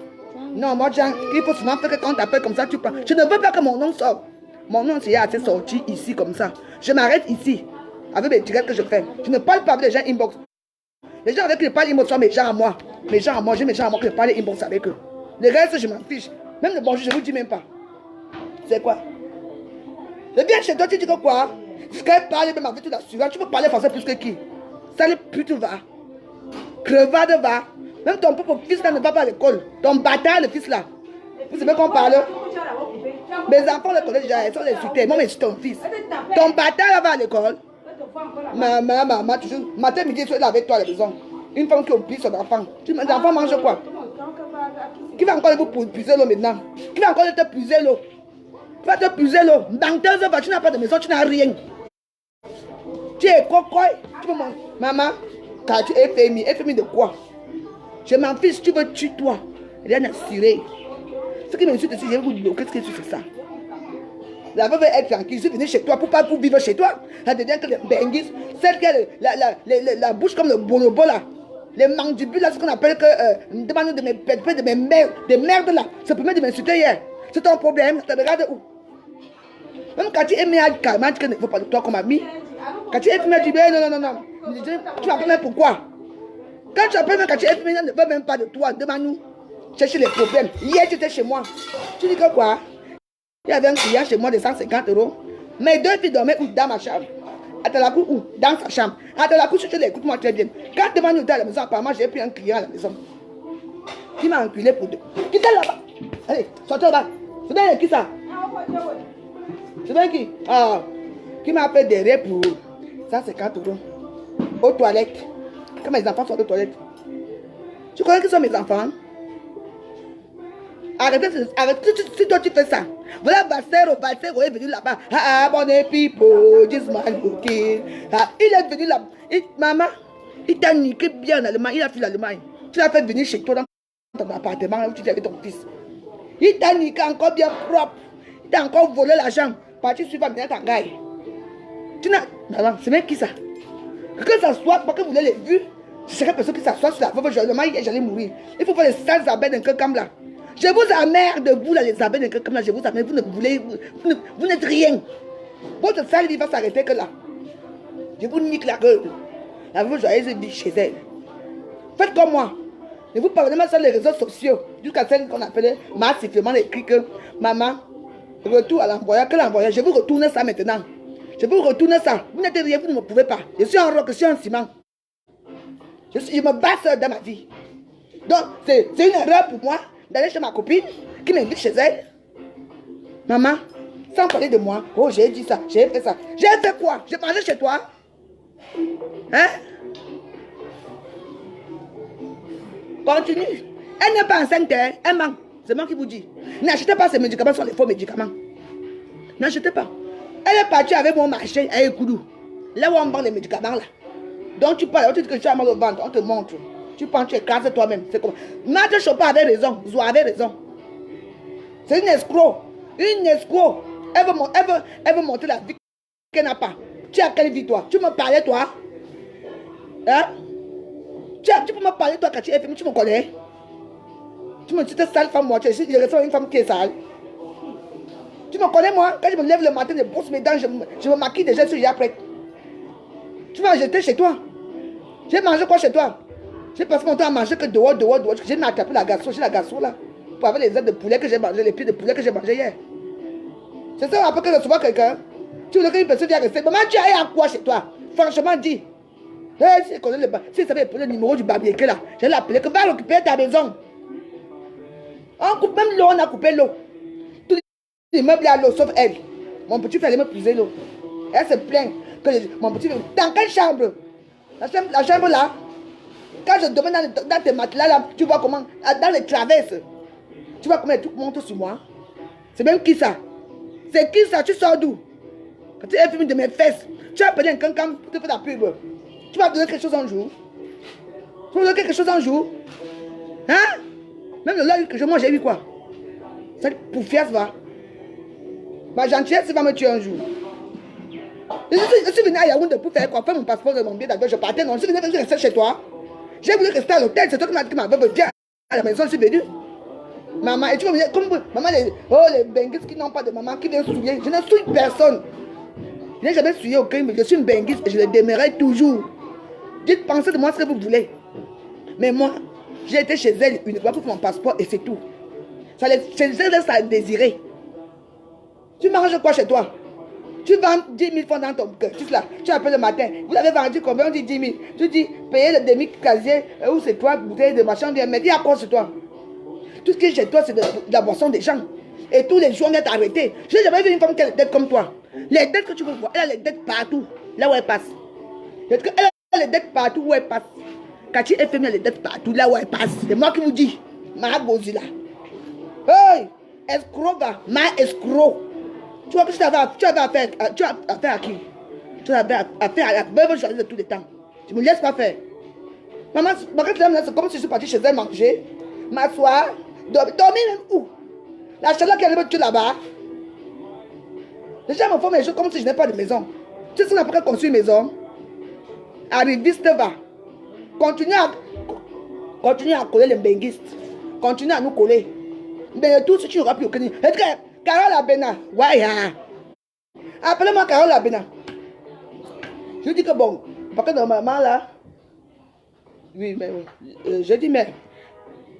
Non, moi, Jean, il faut souvent faire que quand tu appelles comme ça, tu prends. Je ne veux pas que mon nom sorte. Mon nom, c'est assez sorti ici comme ça. Je m'arrête ici. Avec les directs que je fais. Je ne parle pas avec les gens inbox. Les gens avec qui je parle inbox sont mes gens à moi. Mes gens à moi, j'ai mes gens à moi que je parle inbox avec eux. Le reste, je m'en fiche. Même le bonjour, je ne vous dis même pas. C'est quoi? Je viens chez toi, tu dis que quoi? Si quelqu'un parle même avec tout l'assurance, tu peux parler français plus que qui? Sale pute va. Crevade va. Même ton propre fils là ne va pas à l'école. Ton bâtard, le fils là. Vous savez qu'on parle? Mes enfants le connaissent déjà, ils sont insultés. Moi, mais c'est ton fils. Ton bâtard là va à l'école. Maman, toujours. Matin, midi, tu es là avec toi à la maison. Une femme qui oublie son enfant. Les enfants mangent quoi? Qui va encore vous puiser l'eau maintenant? Qui va encore te puiser l'eau? Qui va te puiser l'eau? Dans 2 heures, tu n'as pas de maison, tu n'as rien. Tu es cocoy. Tu peux manger. Maman, car tu es FMI. FMI de quoi? Je m'en fiche, tu veux tuer toi. Rien à cirer. Ce qui m'insulte ici, je vais vous dire, qu'est-ce que tu fais ça? La veuve est tranquille, je suis venu chez toi pour pas pour vivre chez toi. Ça devient que les benguis, celle qui a la bouche comme le bonobo là. Les mandibules là, ce qu'on appelle que demande de mes pètes, de mes merdes, des merdes là. Ça permet de m'insulter hier. C'est ton problème, ça te regarde où? Même quand tu es mis à calmer, tu ne veux pas de toi comme ami. Quand tu es mis à dire non. Tu m'appelles même pourquoi? Quand tu appelles même quand tu es mis, ne veut même pas de toi, demande-nous. Chercher les problèmes. Hier, tu étais chez moi. Tu dis que quoi? Il y avait un client chez moi de 150 €. Mes 2 filles dormaient où? Dans ma chambre. À la cour où? Dans sa chambre. À la cour, tu l'écoutes-moi très bien. Quand devant nous, à la maison, apparemment, j'ai pris un client à la maison. Qui m'a enculé pour 2. Qui t'es là-bas? Allez, sortez là-bas. C'est bien qui ça? C'est bien qui? Ah, qui m'a fait derrière pour 150 € aux toilettes. Quand mes enfants sont aux toilettes. Tu connais qui sont mes enfants? Arrêtez, si toi tu fais ça. Voilà, Valsero est venu là-bas. Ah, mon people, this man looking. Ah, il est venu là. Maman, il t'a niqué bien en Allemagne. Il a fui l'Allemagne. Tu l'as fait venir chez toi dans ton appartement où tu étais avec ton fils. Il t'a niqué encore bien propre. Il t'a encore volé l'argent. Parti suivant, maintenant t'en gagne. Tu n'as. Non, c'est même qui ça? Que ça soit, parce que vous l'avez vu, c'est chaque personne qui s'assoit sur la veuve, j'allais mourir. Il faut faire les sales abeilles d'un cam là. Je vous emmerde, vous là, les abeilles d'un cam là, je vous emmerde, vous ne voulez, vous n'êtes rien. Votre sale vie va s'arrêter que là. Je vous nique la gueule. La veuve joyeuse vit chez elle. Faites comme moi. Ne vous parlez pas sur les réseaux sociaux, jusqu'à celle qu'on appelait massivement écrit que maman, retour à l'envoyeur, que l'envoyeur, je vous retourne ça maintenant. Je vous retourne ça. Vous n'êtes rien, vous ne me pouvez pas. Je suis en roc, je suis en ciment. Je me bats seul dans ma vie. Donc, c'est une erreur pour moi d'aller chez ma copine qui m'invite chez elle. Maman, sans parler de moi, oh, j'ai dit ça, j'ai fait ça. J'ai fait quoi? J'ai mangé chez toi? Hein? Continue. Elle n'est pas enceinte, elle ment. C'est moi qui vous dis. N'achetez pas ces médicaments, ce sont les faux médicaments. N'achetez pas. Elle est partie avec mon marché à Ekoudou. Là où on vend les médicaments là. Donc tu parles, tu dis que tu as mal au ventre, on te montre. Tu penses, tu écrases toi-même. C'est comme. Marthe Chopin avait raison. Zoé avait raison. C'est une escroc. Une escroc. Elle veut monter la vie qu'elle n'a pas. Tu as quelle vie toi? Tu me parlais toi? Hein? Tu peux me parler toi quand tu es femme, tu me connais? Tu me dis que sale femme, moi, je ressemble à une femme qui est sale. Tu me connais moi? Quand je me lève le matin, je brosse mes dents, je me maquille déjà, je suis déjà prête. Tu vas jeter chez toi. J'ai mangé quoi chez toi? J'ai passé mon temps à manger que dehors. J'ai mis à taper la garçon, j'ai la garçon là. Pour avoir les ailes de poulet que j'ai mangé, les pieds de poulet que j'ai mangé hier. C'est ça après que je reçois quelqu'un. Tu veux qu'une personne vienne rester. Maman, tu as à quoi chez toi? Franchement, dis. Si elle connaît si elle savait le numéro du barbier là, je vais l'appeler que va l'occuper ta maison. On coupe même l'eau, on a coupé l'eau. Tous les meubles à l'eau, sauf elle. Mon petit frère, il me puiser l'eau. Elle se plaint que mon petit frère. Dans quelle chambre? La chambre là. Quand je demande dans tes matelas là, tu vois comment, dans les traverses, tu vois comment les trucs montent sur moi. C'est même qui ça? C'est qui ça? Tu sors d'où? Quand tu es filmé de mes fesses, tu as appelé un cancan pour te faire la pub. Tu vas me donner quelque chose un jour? Tu vas me donner quelque chose un jour? Hein? Même le lait que je mange, j'ai vu quoi? Cette poufiasse va. Ma gentillesse va me tuer un jour. Je suis venu à Yaoundé pour faire quoi? Faire mon passeport de mon billet d'avion. Je partais, non? Je suis venu rester chez toi. J'ai voulu rester à l'hôtel. C'est toi qui m'avait dit à la maison, je suis venu. Maman, et tu vas me dire, comme maman, les benguistes qui n'ont pas de maman, qui viennent souiller. Je ne souille personne. Je n'ai jamais souillé aucun, mais je suis une benguiste et je le demeurerai toujours. Dites, pensez de moi ce que vous voulez. Mais moi, j'ai été chez elle uniquement pour mon passeport et c'est tout. C'est ça à désirer. Tu manges quoi chez toi? Tu vends 10 000 francs dans ton cœur. Tu appelles le matin. Vous l'avez vendu combien? On dit 10 000. Tu dis, payer le demi-casier où c'est toi, bouteille de machin. Mais il y a quoi chez toi? Tout ce qui est chez toi, c'est de la boisson des gens. Et tous les jours, on est arrêté. Je n'ai jamais vu une femme qui a les dettes comme toi. Les dettes que tu veux voir, elle a les dettes partout. Là où elle passe. Elle a les dettes partout où elle passe. Quand tu es femme, elle a les dettes partout. Là où elle passe. C'est moi qui vous dis. Ma Gozilla. Hey! Escroc, ma escroc. Tu vois que tu avais affaire à qui? Tu avais affaire à la veuve choisie de tous les temps. Tu ne me laisses pas faire. Maman, c'est comme si je suis partie chez elle manger, m'asseoir, dormir même où? La chaleur qui arrive, tu es là-bas. Les gens me font mes choses comme si je n'ai pas de maison. Tu sais ce qu'on appelle construire une maison? Arriviste va. Continue à coller les benguistes. Continue à nous coller. Mais tout si tu n'auras plus aucun. Est-ce que Carole Abena? Ouais, appelez-moi Carole Abena. Je dis que bon, parce que normalement là, oui, mais je dis, mais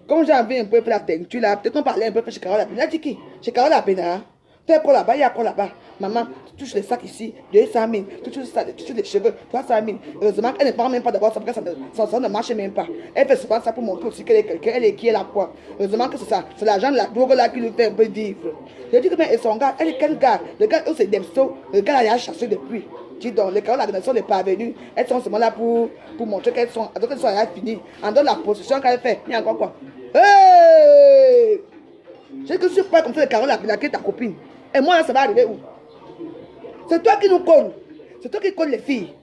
comme j'ai envie un peu de la teinture là, peut-être on parlait un peu chez Carole Abena. Elle dit qui? Chez Carole Abena. Fais quoi là-bas, il y a quoi là-bas? Maman, tu touches les sacs ici, 200 000. Tu touches les cheveux, 300 000. Heureusement qu'elle ne parle même pas d'abord, ça, ça ne marche même pas. Elle fait souvent ça pour montrer aussi qu'elle est quelqu'un, elle est qui, elle a quoi. Heureusement que c'est ça. C'est l'argent de la drogue là qui lui fait un peu vivre. Je dis que mais son gars, elle est quel gars? Le gars, c'est Demso. Le gars, elle a chassé depuis. Dis donc, les Caroles ne sont pas venues. Elles sont seulement là pour montrer qu'elles sont. Alors qu'elles sont là finies. En dehors de la position qu'elle fait, il y a encore quoi? Hey! Je dis que je suis pas comme ça, les Caroles qui est ta copine. Et moi, là, ça va arriver où? C'est toi qui nous colles. C'est toi qui colles les filles.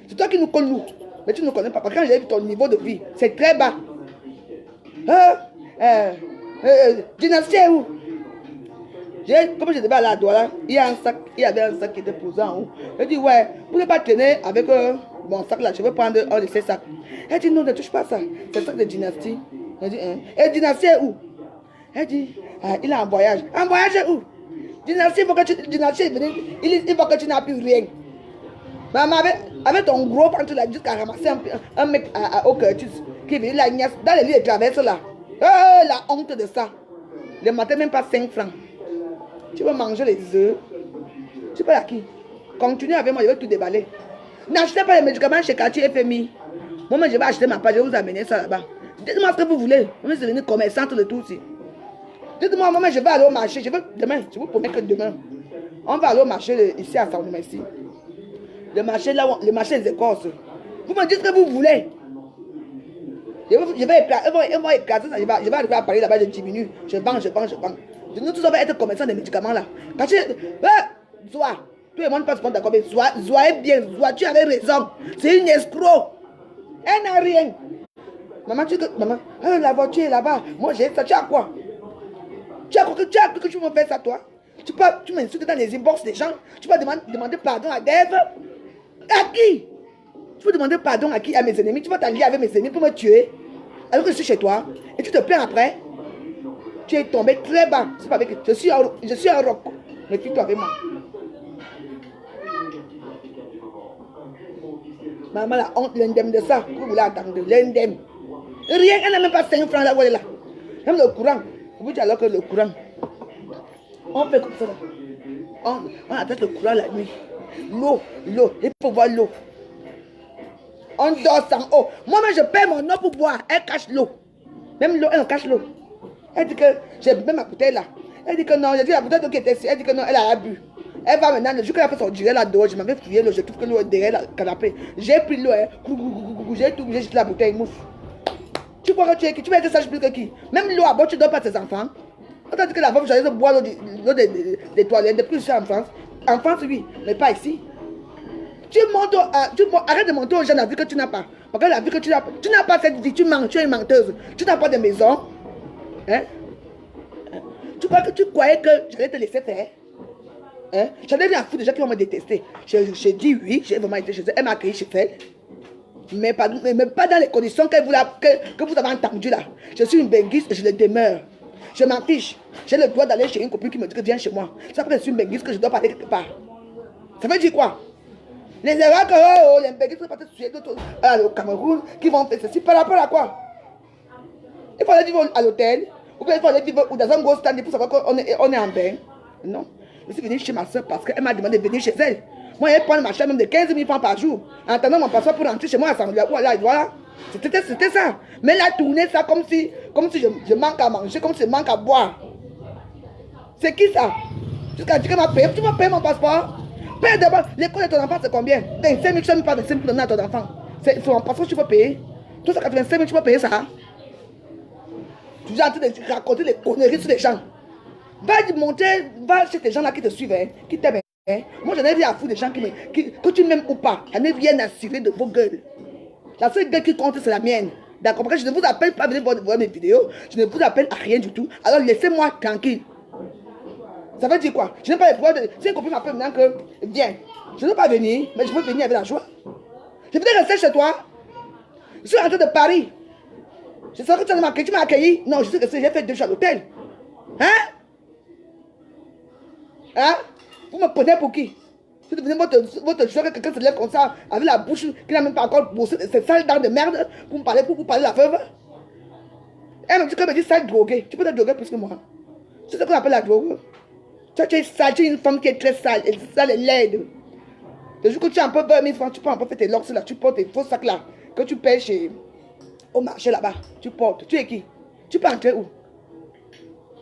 C'est toi qui nous colles nous. Mais tu ne nous connais pas. Parce que quand j'ai vu ton niveau de vie, c'est très bas. Dynastie est où? Comme je devais aller à Douala, il y avait un sac qui était posé en haut. Elle dit, ouais, vous ne pouvez pas traîner avec mon sac là, je vais prendre un de ces sacs. Elle dit, non, ne touche pas ça. C'est le sac de Dynastie. Elle dit, hein? Et Dynastie est où? Elle dit, il est en voyage. En voyage où? Dynastie, il faut que tu n'as plus rien. Maman, avec ton gros ventre là, jusqu'à ramasser un mec au Curtis qui est venu la niasse dans les lits de traverse là. La honte de ça. Le matin, même pas 5 francs. Tu vas manger les œufs. Tu peux à qui? Continue avec moi, je vais tout déballer. N'achetez pas les médicaments chez Quartier FMI. Moi, je vais acheter ma page, je vais vous amener ça là-bas. Dites-moi ce que vous voulez. Moi, je vais devenir commerçante de tout aussi. Dites-moi, maman, je vais aller au marché. Demain, je vous promets que demain, on va aller au marché ici à Saint-Domingue ici. Le marché là, le marché des écorces. Vous me dites ce que vous voulez. Je vais éclater ça. Je vais arriver à Paris là-bas, je diminue. Je vends. Nous tous on va être commerçants des médicaments là. Parce que, Zoa. Tout le monde passe pas d'accord, mais Zoa est bien. Zoa, tu avais raison. C'est une escroc. Elle n'a rien. Maman, maman, la voiture est là-bas. Moi, j'ai ça. Tu as quoi? Tu as quoi que tu me fais ça, toi? Tu m'insultes dans les inbox des gens. Tu vas demander pardon à Dave. À qui? Tu peux demander pardon à qui? À mes ennemis. Tu vas t'allier avec mes ennemis pour me tuer. Alors que je suis chez toi. Et tu te plains après. Tu es tombé très bas. C'est pas avec. Je suis un roc. Méfie-toi avec moi. Maman, la honte, l'indemne de ça. Vous voulez attendre l'indemne. Rien, elle n'a même pas 5 francs là où elle est là. Même le courant. Vous dites alors que le courant. On fait comme ça. On attaque le courant la nuit. L'eau. Il faut voir l'eau. On dort sans eau. Moi-même, je paie mon eau pour boire. Elle cache l'eau. Même l'eau, elle cache l'eau. Elle dit que j'ai même ma bouteille là. Elle dit que non, j'ai dit la bouteille qui était ici. Elle dit que non, elle a bu. Elle va maintenant, le jour qu'elle a fait son direct là dehors, je m'avais fouillé l'eau, je trouve que l'eau est derrière le canapé. J'ai pris l'eau, j'ai tout, j'ai jeté la bouteille, mouf. Tu crois que tu es qui? Tu vas être sage plus que qui? Même l'eau à boire, tu ne donnes pas à tes enfants. On t'a dit que la femme joyeuse boit l'eau des toilettes, depuis que je suis en France. En France, oui, mais pas ici. Arrête de mentir aux gens la vie que tu n'as pas. Parce que la vie que tu n'as pas cette vie, tu mens, tu es une menteuse. Tu n'as pas de maison. Hein? Tu croyais que j'allais te laisser faire? Hein? J'en ai rien à foutre des gens qui vont me détester. J'ai dit oui, j'ai vraiment été chez elle. Elle m'a accueilli chez elle. Mais pas dans les conditions que vous avez entendues là. Je suis une benguiste et je le demeure. Je m'en fiche. J'ai le droit d'aller chez une copine qui me dit que viens chez moi. Ça fait que je suis une benguiste que je dois parler quelque part. Ça veut dire quoi? Les erreurs que les benguistes sont partis tuer d'autres au Cameroun qui vont faire ceci par rapport à quoi? Il faut aller vivre à l'hôtel. Ou bien il faut aller vivre dans un gros stand pour savoir qu'on est en bain. Non. Je suis venu chez ma soeur parce qu'elle m'a demandé de venir chez elle. Moi, elle prend ma chambre même de 15 000 francs par jour. En attendant mon passeport pour rentrer chez moi à Sangoula. Voilà. C'était ça. Mais elle a tourné ça comme si je manque à manger, comme si je manque à boire. C'est qui ça? Jusqu'à dire qu'elle m'a payé. Tu m'as payé mon passeport? Paye d'abord. L'école de ton enfant, c'est combien? 25 000, tu n'as même pas 25 000 pour donner à ton enfant. C'est son passeport que tu peux payer. Tout ça, 85 000, tu peux payer ça. Tu es en train de raconter des conneries sur les gens. Va chez tes gens là qui te suivent, hein, qui t'aiment. Hein. Moi, j'en ai rien à foutre des gens que tu m'aimes ou pas. J'en ai rien à cirer de vos gueules. La seule gueule qui compte, c'est la mienne. D'accord? Parce que je ne vous appelle pas à venir voir mes vidéos. Je ne vous appelle à rien du tout. Alors, laissez-moi tranquille. Ça veut dire quoi? Je n'ai pas les pouvoirs de... Si une copine m'appelle maintenant que... Viens. Je ne veux pas venir, mais je veux venir avec la joie. Je voudrais rester chez toi. Je suis rentré de Paris. Je sais que tu m'as accueilli. Non, je sais que j'ai fait 2 jours à l'hôtel. Hein? Hein? Vous me prenez pour qui? Vous devenez votre joueur, quelqu'un se lève comme ça, avec la bouche qui n'a même pas encore bossé, ces sales dents de merde, pour parler de la veuve. Elle me dit sale droguée. Tu peux te droguer plus que moi. C'est ce qu'on appelle la drogue. Tu es sale, tu es une femme qui est très sale, et laide. Le jour que tu as un peu beurre, 1000 francs, tu peux un peu faire tes locks là, tu portes tes faux sacs là, que tu payes au marché là-bas. Tu portes. Tu es qui? Tu peux entrer où?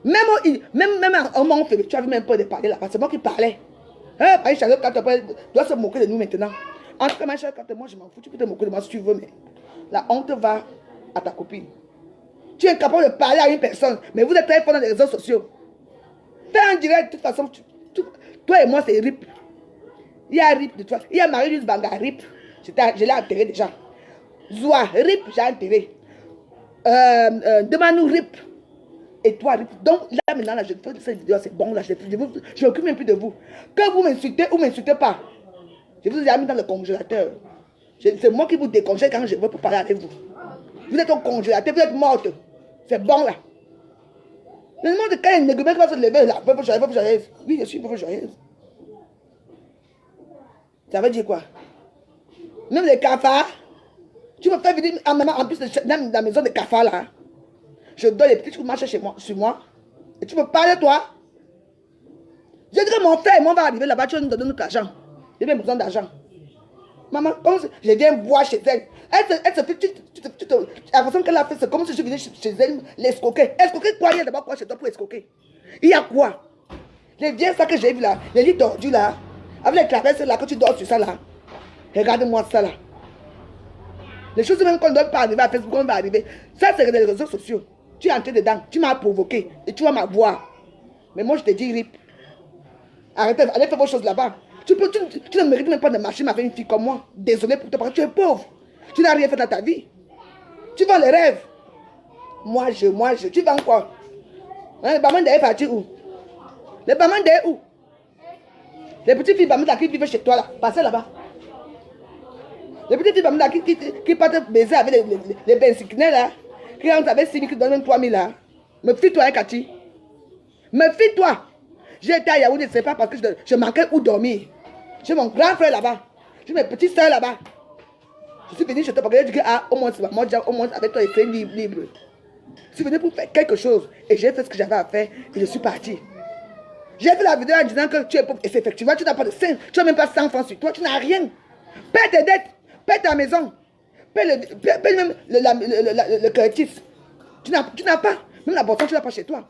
Même en moment fait, tu avais même peur de parler là-bas. C'est moi qui parlais. Hein, Paris Charlotte, quand tu dois se moquer de nous maintenant. En tout cas, ma chère, quand moi je m'en fous, tu peux te moquer de moi si tu veux, mais la honte va à ta copine. Tu es incapable de parler à une personne, mais vous êtes très fort dans les réseaux sociaux. Fais un direct, de toute façon, toi et moi, c'est RIP. Il y a RIP de toi. Il y a Marie-Louise Banga, RIP. Je l'ai enterré déjà. Zoua, RIP, j'ai enterré. Demande-nous RIP. Et toi, RIP. Donc là, maintenant, là, je fais cette vidéo, c'est bon, là, je ne m'occupe même plus de vous. Que vous m'insultez ou m'insultez pas, je vous ai mis dans le congélateur. C'est moi qui vous décongèle quand je veux pour parler avec vous. Vous êtes au congélateur, vous êtes morte. C'est bon, là. Je me demande quand un négociateur va se lever, là, peuple joyeuse. Oui, je suis peuple joyeuse. Ça veut dire quoi? Même les cafards, tu me fais venir en plus dans la maison des cafards, là. Je donne les petits coups de marche sur moi. Et tu me parles, toi? Je dirais, mon frère, moi, va arriver là-bas, tu vas nous donner notre argent. J'ai bien besoin d'argent. Maman, je viens boire chez elle. Elle se fait, la façon qu'elle a fait, c'est comme si je venais chez elle, l'escroquer. Escroquer quoi? Il y a d'abord quoi chez toi pour escroquer? Il y a quoi? Les vieux ça que j'ai vu là, les lits tordus là, avec les traverses là, que tu dors sur ça là. Regarde-moi ça là. Les choses même qu'on ne doit pas arriver à Facebook, on va arriver. Ça, c'est les réseaux sociaux. Tu es entré dedans, tu m'as provoqué et tu vas m'avoir. Mais moi, je te dis RIP. Arrêtez, allez faire vos choses là-bas. Tu ne mérites même pas de marcher avec une fille comme moi. Désolé pour toi, parce que tu es pauvre. Tu n'as rien fait dans ta vie. Tu vends les rêves. Moi, tu vends quoi? Hein, les Bamandés est parti où? Les Bamandés où? Les petites filles Bamanda qui vivent chez toi là, passez là-bas. Les petites filles Bamanda qui partent baiser avec les bensiquinets là, qui rentrent avec 6 000, qui donnent même 3 000 là. Me fie-toi, hein, Cathy. Me fie-toi. J'ai été à Yaoundé, c'est pas parce que je manquais où dormir. J'ai mon grand frère là-bas. J'ai mes petites soeurs là-bas. Je suis venu chez toi parce que j'ai dit que au moins c'est moi, au moins avec toi, il fait libre. Je suis venu pour faire quelque chose et j'ai fait ce que j'avais à faire et je suis parti. J'ai fait la vidéo en disant que tu es pauvre et c'est effectivement, tu n'as pas de 5, tu n'as même pas 100 francs sur toi, tu n'as rien. Paie tes dettes, paie ta maison, paie même le Curtis. Tu n'as pas, même la boisson, tu n'as pas chez toi.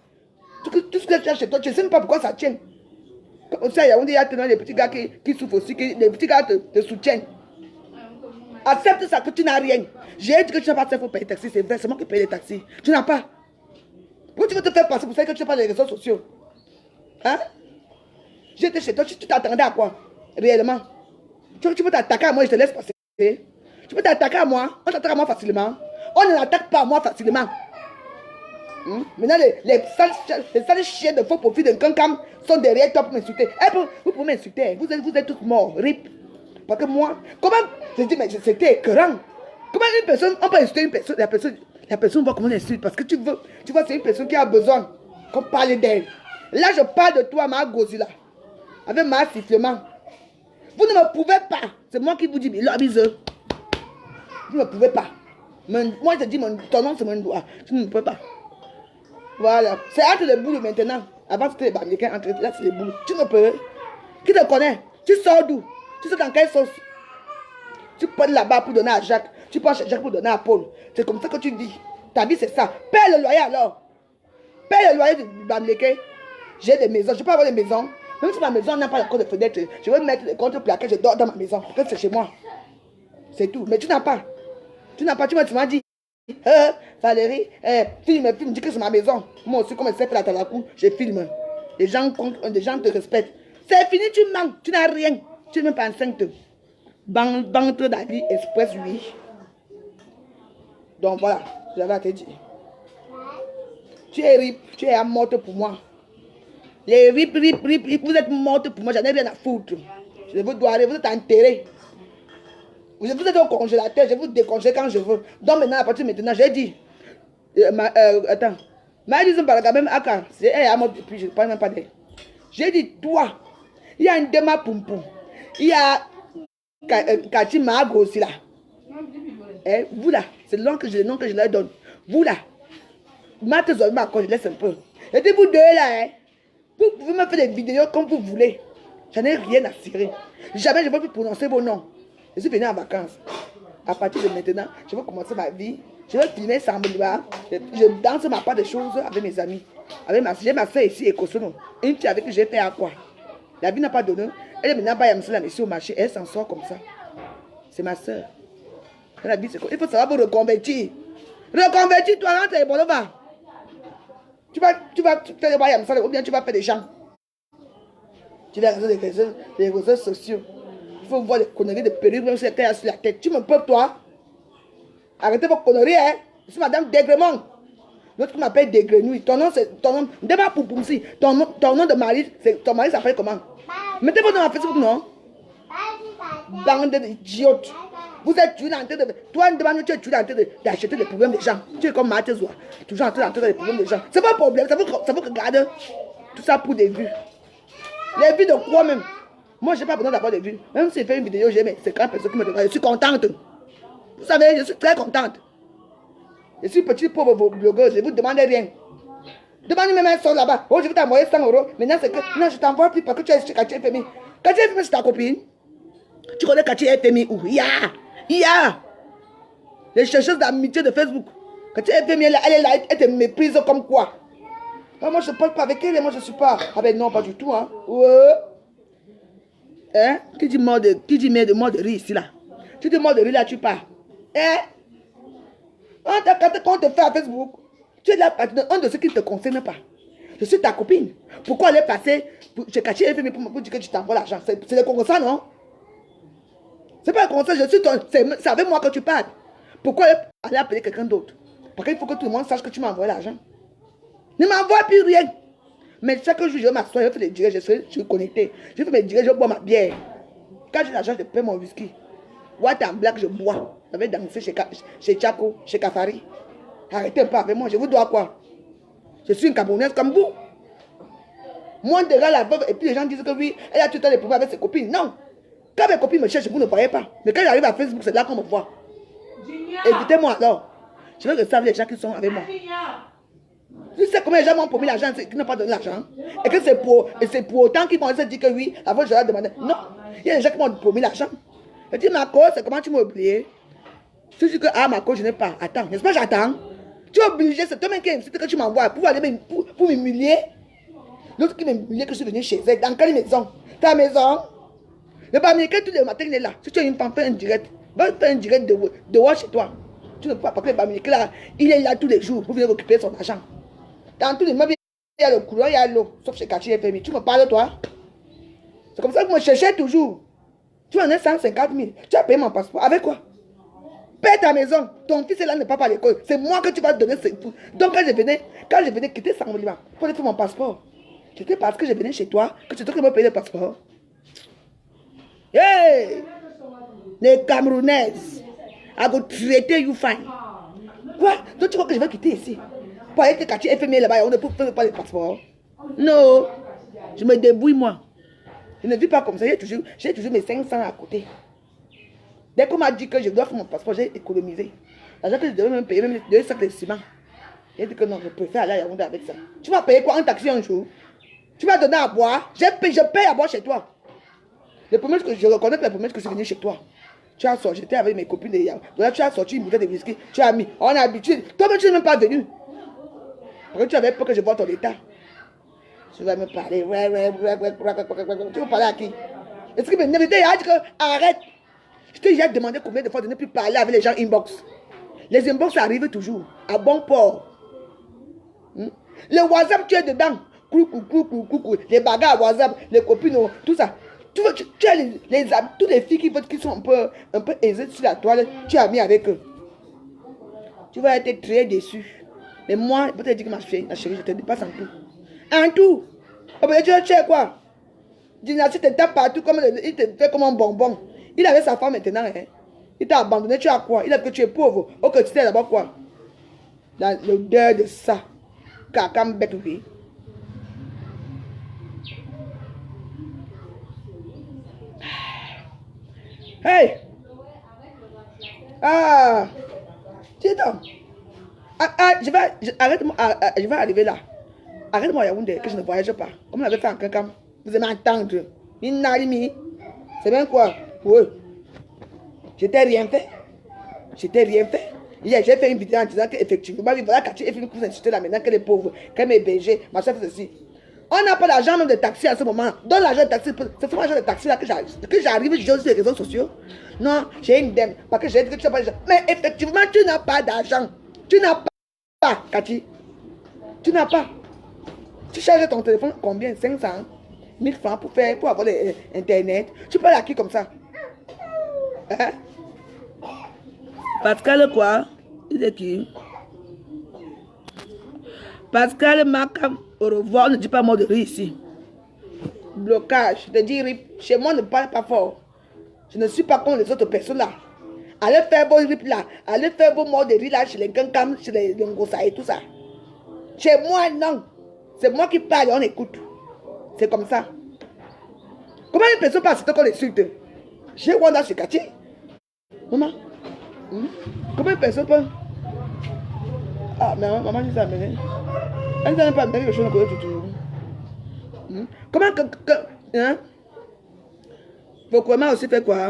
Tout ce que tu as chez toi, tu ne sais même pas pourquoi ça tient. Comme ça, il y a des petits gars qui souffrent aussi, les petits gars te soutiennent. Accepte ça que tu n'as rien. J'ai dit que tu n'as pas de pour payer le taxi, c'est vrai, c'est moi qui paye les taxis. Tu n'as pas. Pourquoi tu veux te faire passer pour ça que tu n'as pas les réseaux sociaux? Hein? J'étais chez toi, tu t'attendais à quoi? Réellement? Tu peux t'attaquer à moi et je te laisse passer. Tu peux t'attaquer à moi, on t'attaque à moi facilement. On ne l'attaque pas à moi facilement. Maintenant, les sales chiens de faux profils de Kankam sont derrière toi pour m'insulter. Vous pouvez m'insulter, vous êtes tous morts, rip. Parce que moi, comment, je dis, mais c'était écœurant. Comment une personne, on peut insulter une personne, la personne voit comment on insulte. Parce que tu vois, c'est une personne qui a besoin qu'on parle d'elle. Là, je parle de toi, ma Gozila, avec ma sifflement. Vous ne me pouvez pas. C'est moi qui vous dis, biseux. Vous ne me pouvez pas. Moi, je dis, ton nom, c'est mon doigt. Tu ne me pouvez pas. Voilà. C'est entre les boules maintenant. Avant, c'était les Bamillécains. Là, c'est les boules. Tu ne peux. Qui te connaît? Tu sors d'où? Tu sors dans quelle sauce? Tu prends là-bas pour donner à Jacques. Tu prends chez Jacques pour donner à Paul. C'est comme ça que tu dis. Ta vie, c'est ça. Paye le loyer alors. Paye le loyer de Bamillécains. J'ai des maisons. Je peux avoir des maisons. Même si ma maison n'a pas encore de fenêtre, je vais mettre les contre plaquettes. Je dors dans ma maison. Peut-être c'est chez moi. C'est tout. Mais tu n'as pas. Tu n'as pas. Tu m'as dit. Valérie, filme, dis que c'est ma maison. Moi aussi, comme elle s'est fait la talakou, je filme. Les gens te respectent. C'est fini, tu manques, tu n'as rien. Tu n'es même pas enceinte. Banque d'Ali Express, oui. Donc voilà, j'avais à te dire. Tu es rip, tu es morte pour moi. Les rip, vous êtes morte pour moi, j'en ai rien à foutre. Je vous dois, vous êtes enterrés. Vous êtes au congélateur, je vais vous décongeler quand je veux. Donc maintenant, à partir de maintenant, j'ai dit. Attends. Maïdison Balaga, même Aka, c'est elle à moi depuis, je ne parle même pas d'elle. J'ai dit, toi, il y a une Dema Poum. Il y a Kati Mago aussi là. Vous là, c'est le nom que je leur donne. Vous là, Mate Zolma, quand je laisse un peu. Et puis vous deux là, vous pouvez me faire des vidéos comme vous voulez. J'en ai rien à cirer. Jamais je ne vais plus prononcer vos noms. Je suis venu en vacances. À partir de maintenant, je vais commencer ma vie. Je vais filmer Sambouliba. Je danse ma part de choses avec mes amis. J'ai ma soeur ici, Ekosono. Une fille avec qui j'ai fait à quoi? La vie n'a pas donné. Elle est maintenant pas ici au marché. Elle s'en sort comme ça. C'est ma soeur. Il faut savoir vous reconvertir. Reconvertis-toi, rentre et bon, va. Tu vas faire des bails ou bien tu vas faire des gens. Tu vas résoudre les réseaux sociaux. Il faut voir les conneries de perruques, même si c'était sur la tête. Tu me peux, toi? Arrêtez vos conneries, hein? Je suis madame Dégremont. L'autre qui m'appelle Dégrenouille. Ton nom, c'est ton nom. Débat pour Poumsi. Ton nom de mari, ton mari s'appelle comment? Mettez vos noms à Facebook, non? Bande d'idiotes. Vous êtes toujours en train de. Toi, tu es toujours en train d'acheter les problèmes des gens. Tu es comme Mathezoua. Toujours en train d'acheter les problèmes des gens. C'est pas un problème. Ça veut que garde tout ça pour des vues. Les vues de quoi même? Moi, je n'ai pas besoin d'avoir des vues. Même si je fais une vidéo, j'ai mes 50 personnes qui me regardent. Je suis contente. Vous savez, je suis très contente. Je suis petit pauvre blogueur, je ne vous demande rien. Demande-moi même un son là-bas. Oh, je vais t'envoyer 100 €. Maintenant, c'est que. Non, je t'envoie plus parce que tu es chez Katia FMI. Katia FMI, c'est ta copine. Tu connais Katia FMI où? Ya! Les chercheuses d'amitié de Facebook. Katia FMI, elle est là, elle te méprise comme quoi? Moi, je ne parle pas avec elle, moi, je ne suis pas. Ah ben non, pas du tout, hein. Ouais. Hein? Qui dit mort de riz ici, là? Tu dis mort de riz, là, tu pars. Hein? Quand on te fait à Facebook, tu es là, un de ceux qui ne te concerne pas. Je suis ta copine. Pourquoi aller passer chez Kachi FMI pour dire que tu t'envoies l'argent? C'est le Congo ça, non? C'est pas le Congo ça, je suis ton... C'est avec moi que tu parles. Pourquoi aller appeler quelqu'un d'autre? Parce qu'il faut que tout le monde sache que tu m'as envoyé l'argent. Ne m'envoie plus rien. Mais chaque jour, je vais m'asseoir, je fais les directs, je suis connecté. Je fais mes directs, je bois ma bière. Quand j'ai l'argent, je paie mon whisky. White and black, je bois. Je vais danser chez Chako, chez Kafari. Arrêtez un peu avec moi, je vous dois quoi? Je suis une Camerounaise comme vous. Moi, derrière la veuve, et puis les gens disent que oui, elle a tout le temps des problèmes avec ses copines. Non. Quand mes copines me cherchent, vous ne voyez pas. Mais quand j'arrive à Facebook, c'est là qu'on me voit. Évitez-moi alors. Je veux que savent les gens qui sont avec moi. Tu sais combien les gens m'ont promis l'argent, qui n'ont pas donné l'argent. Et que c'est pour autant qu'ils vont se dire que oui, avant je leur demandais. Non. Il y a des gens qui m'ont promis l'argent. Je dis, Marco, c'est comment tu m'as oublié? Tu dis que, ah, Marco, je n'ai pas. Attends, n'est-ce pas, j'attends? Tu es obligé, c'est toi-même qui insiste que tu m'envoies pour m'humilier. L'autre qui m'humiliait que je suis venu chez elle. Dans quelle maison? Ta maison? Le Bamileke, tous les matins, il est là. Si tu as une femme, fais un direct. Va faire un direct de voir chez toi. Tu ne peux pas, parce que le Bamileke, là, il est là tous les jours pour venir récupérer son argent. Dans tous les meubles, il y a le courant, il y a l'eau. Sauf chez Kachi FMI. Tu me parles, toi? C'est comme ça que je me cherchais toujours. Tu en as 150 000. Tu as payé mon passeport. Avec quoi? Paie ta maison. Ton fils est là, ne pas à l'école. C'est moi que tu vas donner. Donc quand je venais quitter Sangolima pour aller faire mon passeport, c'était parce que je venais chez toi que c'est toi qui m'as payé le passeport. Hey! Les Camerounaises. I go treat you fine. Quoi? Donc tu crois que je vais quitter ici? Pour aller que Kachi FMI là-bas, on ne peut pas le passeport. Non. Je me débrouille moi. Je ne vis pas comme ça. J'ai toujours mes 500 à côté. Dès qu'on m'a dit que je dois faire mon passeport, j'ai économisé. L'argent que je devais même payer, même 2 sacs de ciment. J'ai dit que non, je préfère aller à Yaoundé avec ça. Tu vas payer quoi? Un taxi un jour? Tu vas donner à boire? Je paye à boire chez toi. Les promesses que je reconnais que les promesses que je suis venu chez toi. Tu as sorti, j'étais avec mes copines de Yaoundé. Là, tu as sorti une bouteille de whisky. Tu as mis. On a habitué. Toi-même, tu n'es même pas venu. Parce que tu avais peur que je vois ton état. Tu vas me parler. Tu veux parler à qui? Est-ce que me dit que arrête? Je t'ai déjà demandé combien de fois de ne plus parler avec les gens inbox. Les inbox arrivent toujours, à bon port. Le WhatsApp, tu es dedans. Les bagarres WhatsApp, les copines, tout ça. Tu as toutes les filles qui sont un peu aisées sur la toile, tu as mis avec eux. Tu vas être très déçu. Mais moi, je peux te dire que ma chérie, je te dépasse en tout. En tout. Tu as quoi? Dynastie te tape partout, il te fait comme un bonbon. Il avait sa femme maintenant, hein. Il t'a abandonné, tu as quoi? Il a dit que tu es pauvre. Oh, que tu sais d'abord quoi? Dans l'odeur de ça. Kakam bête, oui. Hey! Ah! Dis donc. Arrête-moi, je vais arriver là. Arrête-moi à Yaoundé, que je ne voyage pas. Comme on avait fait en Kankam. Vous aimez entendre. C'est bien quoi? Oui. Je t'ai rien fait. Je t'ai rien fait. Hier, j'ai fait une vidéo en disant qu'effectivement, voilà, Kachi est venu pour s'insulter là maintenant qu'elle est pauvre, qu'elle est hébergée, ma chef fait ceci. On n'a pas l'argent même de taxi à ce moment. Donne l'argent de taxi. C'est seulement l'argent de taxi là que j'arrive, je joue sur les réseaux sociaux. Non, j'ai une dème. Parce que j'ai dit que tu n'as pas d'argent. Mais effectivement, tu n'as pas d'argent. Tu n'as pas, Kachi. Tu n'as pas. Tu charges ton téléphone combien? 500 1000 francs pour avoir Internet. Tu parles à qui comme ça? Hein? Pascal quoi? Il est qui? Pascal Macam, au revoir, ne dis pas mot de rire ici. Blocage, je te dis rip. Chez moi, ne parle pas fort. Je ne suis pas comme les autres personnes là. Allez faire vos rip là. Allez faire vos mots de rire là chez les Gankam, chez les Ngosa et tout ça. Chez moi, non. C'est moi qui parle et on écoute. C'est comme ça. Comment une personne peut accepter qu'on l'insulte? J'ai Wanda chez Kachi. Maman. Comment une personne peut... Ah, mais maman, je s'est amenée. Elle ne s'est pas amenée, je ne connais tout. Comment hein? Vos comment aussi fait quoi?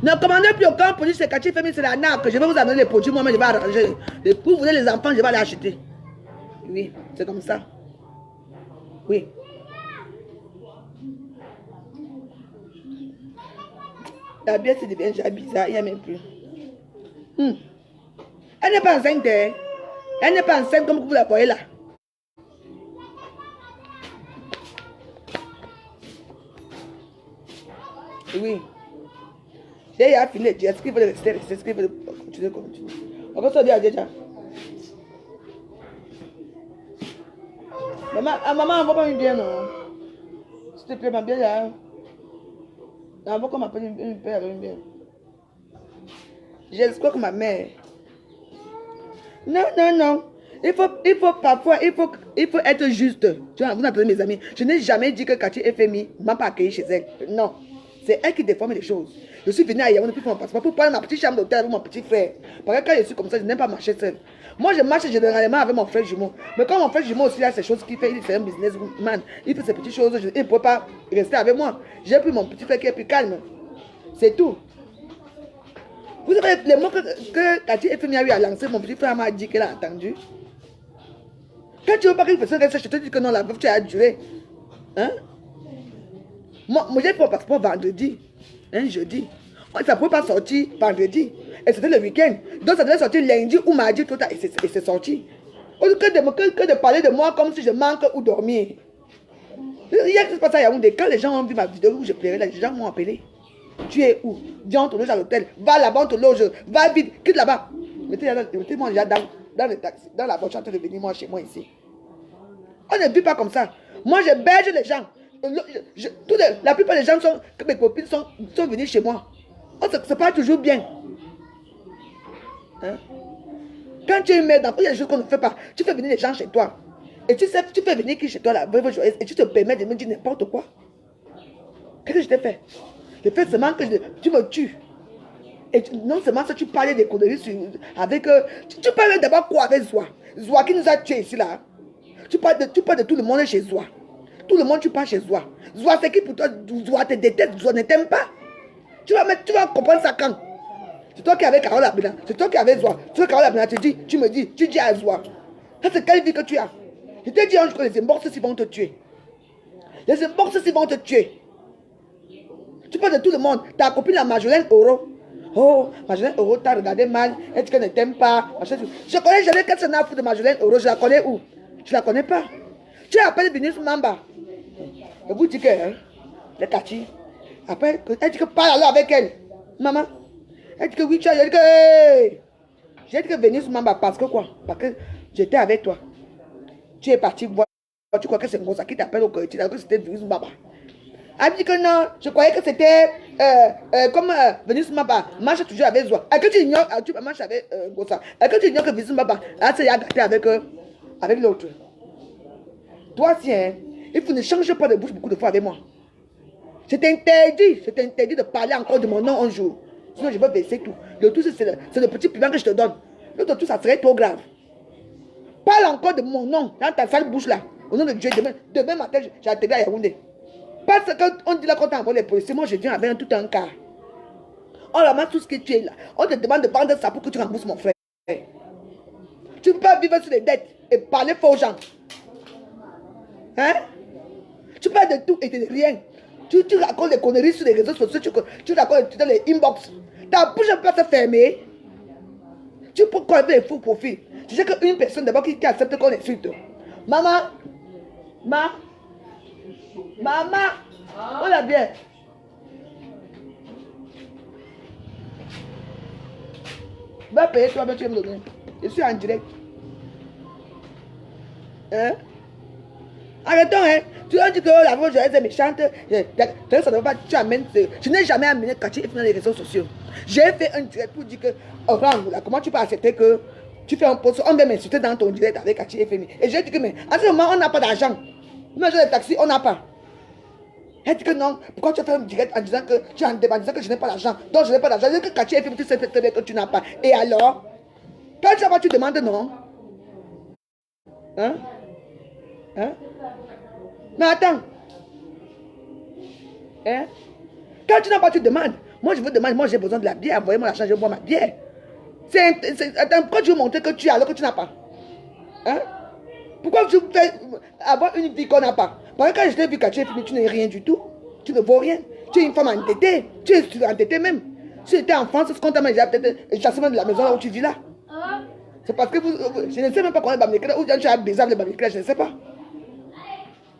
Ne commandez plus aucun produit chez Kachi Femi, c'est la nappe. Je vais vous amener les produits, moi-même, je vais arranger. Pour vous voulez les enfants, je vais les acheter. Oui, c'est comme ça. Oui. La bière, c'est devient déjà bizarre, il n'y a même plus. Elle n'est pas enceinte. Hein? Elle n'est pas enceinte comme vous la voyez là. Oui. J'ai fini. Est-ce qu'il veut rester? Est-ce qu'il veut continuer? On va se dire déjà. Maman, on va pas me bien, non? S'il te plaît, ma bien là. On va qu'on m'appelle une père, une bien. J'espère que ma mère. Non, non, non. Il faut parfois, il faut être juste. Tu vois, vous entendez mes amis. Je n'ai jamais dit que Cathy FMI ne m'a pas accueilli chez elle. Non. C'est elle qui déforme les choses. Je suis venue à Yaoundé pour faire mon passeport, pour prendre ma petite chambre d'hôtel avec mon petit frère. Parce que quand je suis comme ça, je n'aime pas marcher seul. Moi, je marche généralement avec mon frère jumeau. Mais quand mon frère jumeau aussi a ces choses qu'il fait, il fait un businessman, il fait ces petites choses, il ne peut pas rester avec moi. J'ai pris mon petit frère qui est plus calme. C'est tout. Vous savez, les mots que Cathy FMI a eu à lancer, mon petit frère m'a dit qu'elle a entendu. Quand tu veux pas qu'une personne reste, je te dis que non, la veuve, tu as duré. Hein? Moi j'ai fait mon passeport vendredi, un jeudi. Ça ne pouvait pas sortir vendredi. Et c'était le week-end. Donc ça devait sortir lundi ou mardi, tout et c'est sorti. Au lieu que de parler de moi comme si je manque ou dormir. Il y a quelque chose à Yaoundé. Quand les gens ont vu ma vidéo où je pleurais, les gens m'ont appelé. Tu es où? Viens, on te loge à l'hôtel. Va là-bas, on te loge. Va vite, quitte là-bas. Mettez-moi déjà dans le taxi, dans la voiture en train de venir moi chez moi ici. On ne vit pas comme ça. Moi, je berge les gens. La plupart des gens que mes copines sont venus chez moi. On se parle toujours bien. Hein? Quand tu es mère d'enfant, il y a des choses qu'on ne fait pas. Tu fais venir les gens chez toi. Et tu sais, tu fais venir qui chez toi, la veuve joyeuse, et tu te permets de me dire n'importe quoi. Qu'est-ce que je t'ai fait? Le fait seulement que tu me tues. Et non seulement ça, tu parlais des conneries avec... tu parlais d'abord quoi avec Zoa? Zoa qui nous a tués ici, là. Tu parles de tout le monde chez Zoa. Tout le monde, tu parles chez Zoa. Zoa, c'est qui pour toi? Zoa te déteste, Zoa ne t'aime pas. Tu vas comprendre ça quand? C'est toi qui es avec Carole Abina. C'est toi qui es avec Zoa. C'est toi Carole Abina, tu dis à Zoa. Ça, c'est quelle vie que tu as? Je te dis un jour que les imbox ils vont te tuer. Les imbox ils vont te tuer. Tu parles de tout le monde. Ta copine, la Marjolaine Oro. Oh, Marjolaine Oro, t'as regardé mal. Est-ce qu'elle ne t'aime pas? Je connais jamais qu'elle s'en a foutu de Marjolaine Oro. Je la connais où? Je la connais pas. Tu appelles Vénus Mamba. Je vous dis que, hein, les Cathy. Après, elle dit que parle alors avec elle. Maman. Elle dit que oui, tu as dit que... Hey. J'ai dit que Vénus Mamba parce que quoi? Parce que j'étais avec toi. Tu es parti voir. Tu crois que c'est Ngosa qui t'appelle au quartier. Tu as dit que c'était Vénus Mamba. Elle dit que non, je croyais que c'était comme Vénus Mamba marche toujours avec Zoa. Est-ce que tu ignores, tu marches avec Ngosa? Est-ce que tu ignores que Vénus Mamba a gâté avec l'autre? Toi, si, hein, il faut ne changer pas de bouche beaucoup de fois avec moi. C'est interdit de parler encore de mon nom un jour. Sinon, je vais baisser tout. Le tout, c'est le petit piment que je te donne. L'autre tout, ça serait trop grave. Parle encore de mon nom dans ta sale bouche là. Au nom de Dieu, demain matin, j'ai atterri à Yaoundé. Parce qu'on dit là qu'on t'envoie les policiers, moi je viens avec tout un cas. On ramasse tout ce que tu es là. On te demande de vendre ça pour que tu rembourses mon frère. Tu ne peux pas vivre sur les dettes et parler faux aux gens. Hein? Tu parles de tout et de rien. Tu racontes des conneries sur les réseaux sociaux, tu racontes dans les inbox. Ta bouche ne peut pas se fermer. Tu peux quoi avec les faux profils. Tu sais qu'une personne d'abord qui accepte qu'on insulte. Maman, maman, on l'a bien. Va payer toi, mais tu vas me donner. Je suis en direct. Hein? Arrêtons, hein. Tu as dit que la voix est méchante. Ça ne va pas. Tu amènes. Je n'ai jamais amené Cathy dans les réseaux sociaux. J'ai fait un direct pour dire que, oh, comment tu peux accepter que tu fais un post, on vient m'insulter dans ton direct avec Cathy FMI. Et j'ai dit que, mais à ce moment, on n'a pas d'argent. Même les taxis, on n'a pas. Elle dit que non, pourquoi tu as fait un direct en disant que tu es en débat, en disant que je n'ai pas d'argent. Donc je n'ai pas d'argent. Je dis que Cathy FMI, tu sais très bien que tu n'as pas. Et alors, quand tu as pas, tu demandes non. Hein? Hein? Mais attends. Hein? Quand tu n'as pas, tu demandes. Moi, je veux demander, moi j'ai besoin de la bière. Envoyez-moi l'argent, je bois ma bière. Attends, pourquoi tu veux montrer que tu as alors que tu n'as pas? Hein? Pourquoi tu veux avoir une vie qu'on n'a pas? Parce que quand je t'ai vu qu'à tu n'es rien du tout. Tu ne vaux rien. Tu es une femme entêtée. Tu es entêtée même. Si tu étais en France, ce qu'on t'a peut-être chassé de la maison là où tu vis là. C'est parce que je ne sais même pas comment Bamikela, ou tu as besoin de Bamikela, je ne sais pas.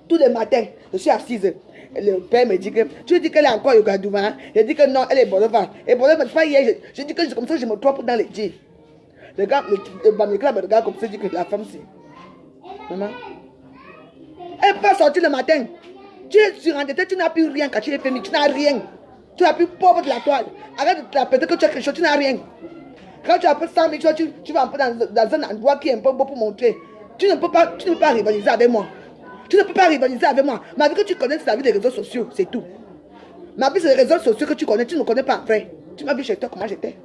Tous les matins, je suis assise. Le père me dit que, tu dis qu'elle est encore au Gadouma. Je dis que non, elle est Bolova. Et Bolova, pas hier, je dis que comme ça, je me trompe dans les dits. Le gars, le Bamikela me regarde comme ça, dit que la femme, c'est. Maman. Elle peut sortir le matin. Tu es surendetté, tu n'as plus rien quand tu es féminin, tu n'as rien. Tu n'as plus pauvre de la toile. Arrête de te la péter que tu as quelque chose, tu n'as rien. Quand tu as fait 100 000, tu vas un peu dans un endroit qui est un peu beau pour montrer. Tu ne peux pas rivaliser avec moi. Tu ne peux pas rivaliser avec moi. Ma vie que tu connais, c'est la vie des réseaux sociaux, c'est tout. Ma vie, c'est les réseaux sociaux que tu connais, tu ne connais pas en vrai. Tu m'as vu chez toi comment j'étais.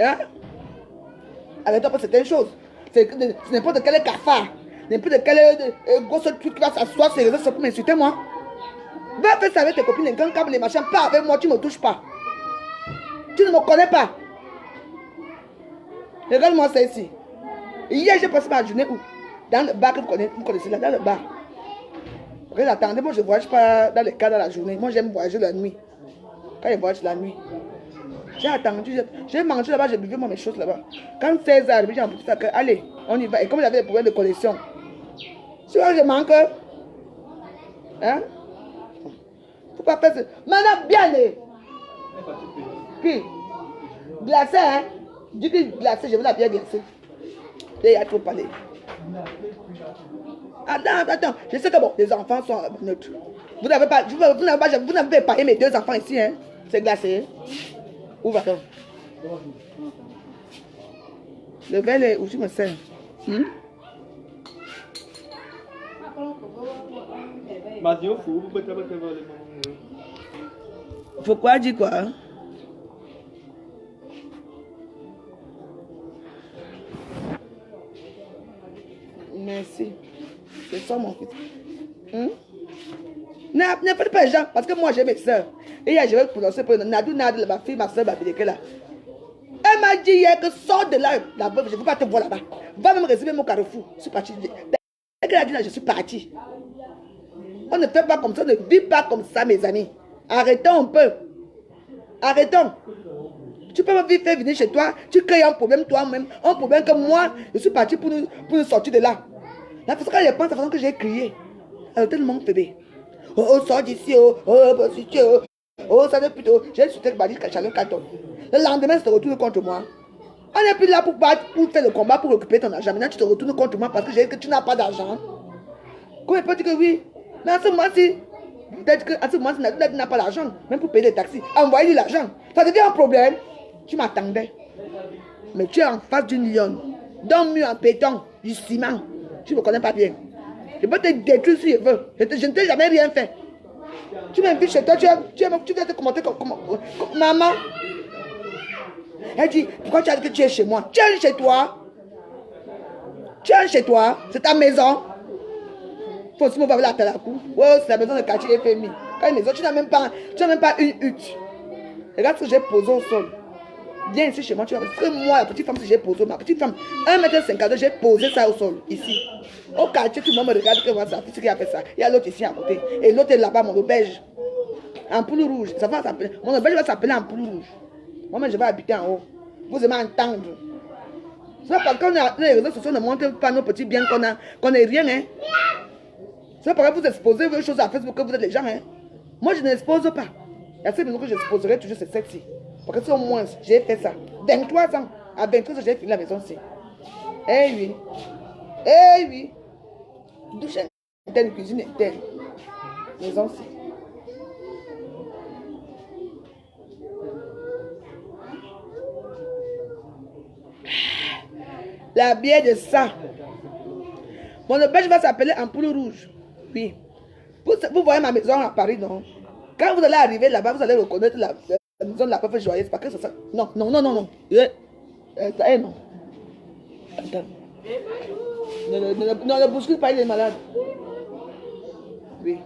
Hein? Arrête-toi pour certaines choses. C'est n'importe quel cafard, n'importe quel gros truc qui va s'asseoir sur les réseaux sociaux pour m'insulter moi. Va faire ça avec tes copines, les grands câbles, les machins, pas avec moi, tu ne me touches pas. Tu ne me connais pas. Regarde-moi ça ici. Hier, j'ai passé ma journée où? Dans le bar que vous connaissez là, dans le bar. Attendez, moi je ne voyage pas dans les cas dans la journée. Moi j'aime voyager la nuit. Quand je voyage la nuit. J'ai attendu, j'ai mangé là-bas, j'ai bu moi mes choses là-bas. Quand 16 heures, j'ai envie de faire que, allez, on y va. Et comme j'avais des problèmes de connexion, tu vois, je manque. Hein? Faut pas faire ça. Maintenant, bien, qui? Glacé, hein? Du coup, glacé, je veux la bière glacée. Et il y a trop parlé. Attends, je sais que bon, les enfants sont neutres. Vous n'avez pas épargné mes 2 enfants ici, hein? C'est glacé. Où va-t-on? Le verre est où tu me sers? Faut quoi dire quoi? Merci. C'est ça mon fils. N'importe pas les gens, parce que moi j'ai mes soeurs. Et je vais prononcer pour Nadou, ma fille, ma soeur, ma fille, là. Elle m'a dit hier que sors de là, la veuve, je ne veux pas te voir là-bas. Va même résumer mon carrefour. Je suis partie. Dès qu'elle a dit là, je suis partie. On ne fait pas comme ça, on ne vit pas comme ça, mes amis. Arrêtons un peu. Arrêtons. Tu peux me faire venir chez toi, tu crées un problème toi-même, un problème que moi, je suis partie pour nous sortir de là. La façon qu'elle pense, la façon que j'ai crié, elle est tellement bébé. Oh, sors d'ici, ça n'est plutôt. J'ai sauté le badis chaleur carton. Le lendemain, tu te retournes contre moi. On n'est plus là pour faire le combat, pour récupérer ton argent. Maintenant, tu te retournes contre moi parce que tu n'as pas d'argent. Comment peut dire que oui? Mais à ce moment-ci, peut-être qu'à ce moment-ci, tu n'as pas d'argent, même pour payer les taxis. Envoyer de l'argent. Ça devient un problème. Tu m'attendais. Mais tu es en face d'une lionne. D'un mur en béton, du ciment. Tu ne me connais pas bien. Je peux te détruire si je veux. Je ne t'ai jamais rien fait. Tu m'invites chez toi, tu viens te commenter comme maman. Elle dit, pourquoi tu as dit que tu es chez moi? Tu es chez toi. Tu es chez toi. C'est ta maison. Faut aussi me voir la tête à la cour. Ouais, c'est la maison de quartier FMI. Quand une maison, tu n'as même pas une hutte. Regarde ce que j'ai posé au sol. Viens ici chez moi, tu vas voir. C'est moi, la petite femme, si j'ai posé, ma petite femme, 1,52 m, j'ai posé ça au sol, ici. Au quartier, tout le monde me regarde que moi, c'est la petite qui a fait ça. Il y a l'autre ici à côté. Et l'autre est là-bas, mon auberge. Ampoule rouge. Ça va s'appeler. Mon auberge va s'appeler Ampoule rouge. Moi, je vais habiter en haut. Vous aimez entendre. C'est pas parce que les réseaux sociaux ne montrent pas nos petits biens qu'on est rien, hein. C'est pas parce que vous exposez vos choses à Facebook que vous êtes les gens, hein. Moi, je n'expose pas. Il y a ces maisons que j'exposerai toujours, c'est celle-ci. Parce que c'est au moins, j'ai fait ça. 23 ans. À 23 ans, j'ai fini la maison-ci. Eh oui. Eh oui. Douche interne, cuisine interne. Maison-ci. La bière de ça. Mon auberge va s'appeler Ampoule rouge. Oui. Vous voyez ma maison à Paris, non? Quand vous allez arriver là-bas, vous allez reconnaître la maison de la pauvre joyeuse. Parce que c'est ça. Non. Non. Non. Attends. Ne bouscule pas, il est malade. Oui.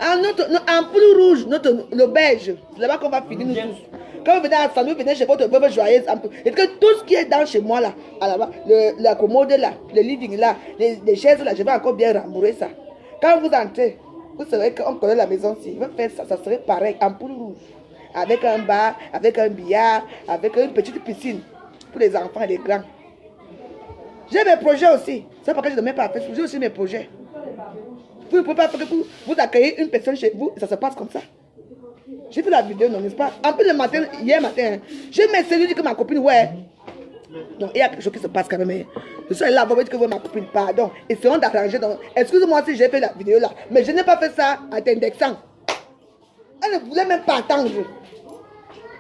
Ampoule rouge, l'auberge. C'est là-bas qu'on va finir nous tous. Quand vous venez à Saint-Louis, venez chez votre veuve joyeuse. Et que tout ce qui est dans chez moi là, là-bas, la commode là, le living là, les chaises là, je vais encore bien rembourser ça. Quand vous entrez, vous savez qu'on connaît la maison, si vous faites ça, ça serait pareil, ampoule rouge. Avec un bar, avec un billard, avec une petite piscine. pour les enfants et les grands. J'ai mes projets aussi. C'est pourquoi je ne mets pas à Facebook. J'ai aussi mes projets. Vous ne pouvez pas faire que vous accueillez une personne chez vous et ça se passe comme ça. J'ai fait la vidéo, non, n'est-ce pas? En plus, le matin, hier matin, j'ai messagé, dit que ma copine, ouais. Donc, il y a quelque chose qui se passe quand même. Je suis là, vous me dites que vous, ma copine, pardon. Essayons d'arranger. Excusez-moi si j'ai fait la vidéo là. Mais je n'ai pas fait ça en t'indexant. Elle ne voulait même pas attendre.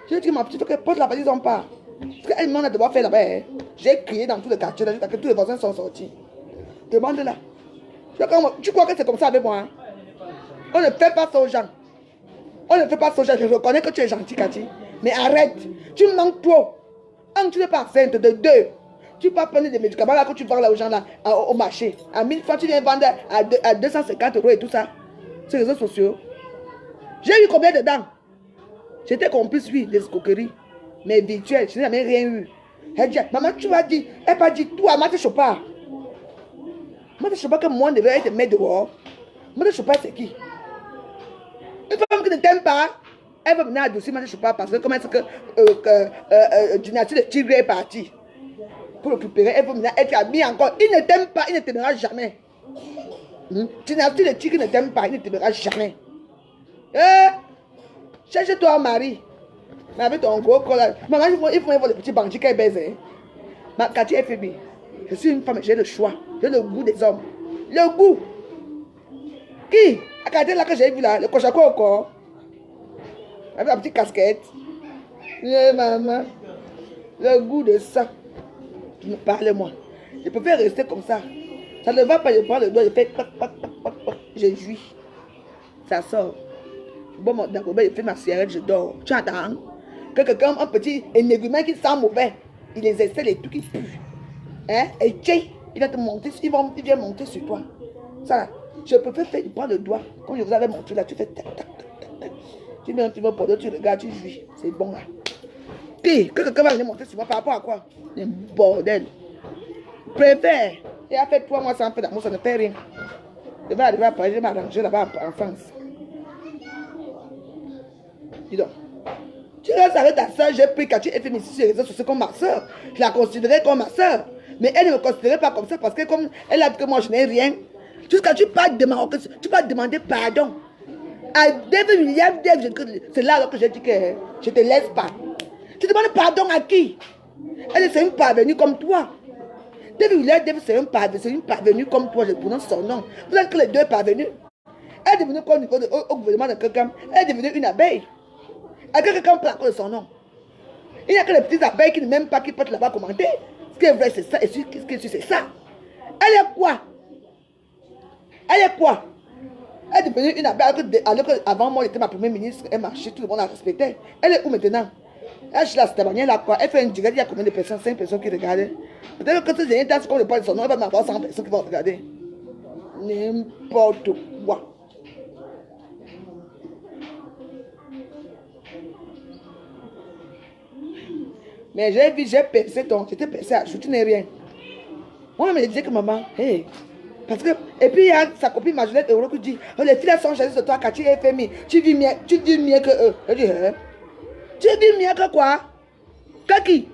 J'ai dit, ma petite, porte la valise, on part. Parce qu'elle m'a devoir faire là-bas. Hein. J'ai crié dans tout le quartier, là, jusqu'à que tous les voisins sont sortis. Demande-la. Tu crois que c'est comme ça avec moi? Hein? On ne fait pas ça aux gens. On ne fait pas ça aux gens. Je reconnais que tu es gentil, Cathy. Mais arrête. Tu manques trop. Un, tu n'es pas enceinte. De deux, tu peux prendre des médicaments là que tu vends là aux gens là au marché. À 1000 francs, tu viens vendre à 250 € et tout ça. Sur les réseaux sociaux. J'ai eu combien dedans? J'étais complice, oui, des escroqueries. Mais virtuelles, je n'ai jamais rien eu. Elle dit, maman, tu m'as dit, elle m'a dit, toi, Marthe Chopard. Marthe Chopard, que moi, devait être mettre dehors. Marthe Chopard, c'est qui? Une femme qui ne t'aime pas, elle va venir adoucir Marthe Chopard parce que comment est-ce que Dynastie de Tigre est partie pour récupérer, elle va venir être amie encore. Il ne t'aime pas, il ne t'aimera jamais. Dynastie de Tigre ne t'aime pas, il ne t'aimera jamais. Cherche-toi un mari. Mais avec ton gros col là. Maman, il faut voir les petits bandits qu'elle baise. Ma Cathy FB. Je suis une femme, j'ai le choix. J'ai le goût des hommes. Le goût. Qui? La Cathy là que j'ai vu là, le cochako au corps. Avec la petite casquette. Maman. Le goût de ça. Tu me parles moi. Je peux faire rester comme ça. Ça ne va pas, je prends le doigt, je fais pac, pac, pac, pac, pac. Je jouis. Ça sort. Bon, mon Dagobert, je fais ma cigarette, je dors. Tu entends? Que quelqu'un, un petit énergumène qui sent mauvais, il les essaie, les trucs qui puent. Hein? Et tiens, il va te monter, il vient monter sur toi. Ça, je préfère faire, prends le doigt. Comme je vous avais montré là, tu fais tac, tac, tac, tac. Tu mets un petit peu pour tu regardes, tu jouis. C'est bon là. Puis, que quelqu'un va venir monter sur moi par rapport à quoi? Un bordel. Préfère. Et après 3 mois sans faire d'amour, ça ne fait rien. Je vais arriver à Paris, je vais m'arranger là-bas en France. Dis donc. Tu restes avec ta soeur, j'ai pris Cathy FB ici sur les réseaux sociaux comme ma soeur. Je la considérais comme ma soeur. Mais elle ne me considérait pas comme ça parce que comme elle a dit que moi je n'ai rien. Jusqu'à tu peux demander pardon. À David William, c'est là alors que j'ai dit que je ne te laisse pas. Tu demandes pardon à qui? Elle c'est une parvenue comme toi. David William, c'est une parvenue comme toi, je prononce son nom. Vous êtes que les deux parvenus. Elle est devenue quoi au gouvernement de quelqu'un? Elle est devenue une abeille. Avec quelqu'un prend de son nom. Il n'y a que les petites abeilles qui ne m'aiment pas, qui peuvent là-bas commenter. Ce qui est vrai, c'est ça. Et ce qui est sûr, c'est ça. Elle est quoi? Elle est quoi? Elle est devenue une abeille. Alors qu'avant moi, elle était ma première ministre. Elle marchait, tout le monde la respectait. Elle est où maintenant? Elle est là, cette manière là quoi. Elle fait une direct, il y a combien de personnes? 5 personnes qui regardent. Peut-être que si j'ai une tasse qu'on ne parle de son nom, elle va m'avoir 100 personnes qui vont regarder. N'importe quoi. Mais j'ai vu, j'ai percé j'étais percé à jour, tu n'es rien. Moi-même, je disais que maman, hey, parce que, et puis il y a sa copine Majolette Euro qui dit, oh, les filles là sont jaloux de toi, Cathy FMI, tu vis mieux que eux. Je dis, hein? Tu vis mieux que quoi? Que qui?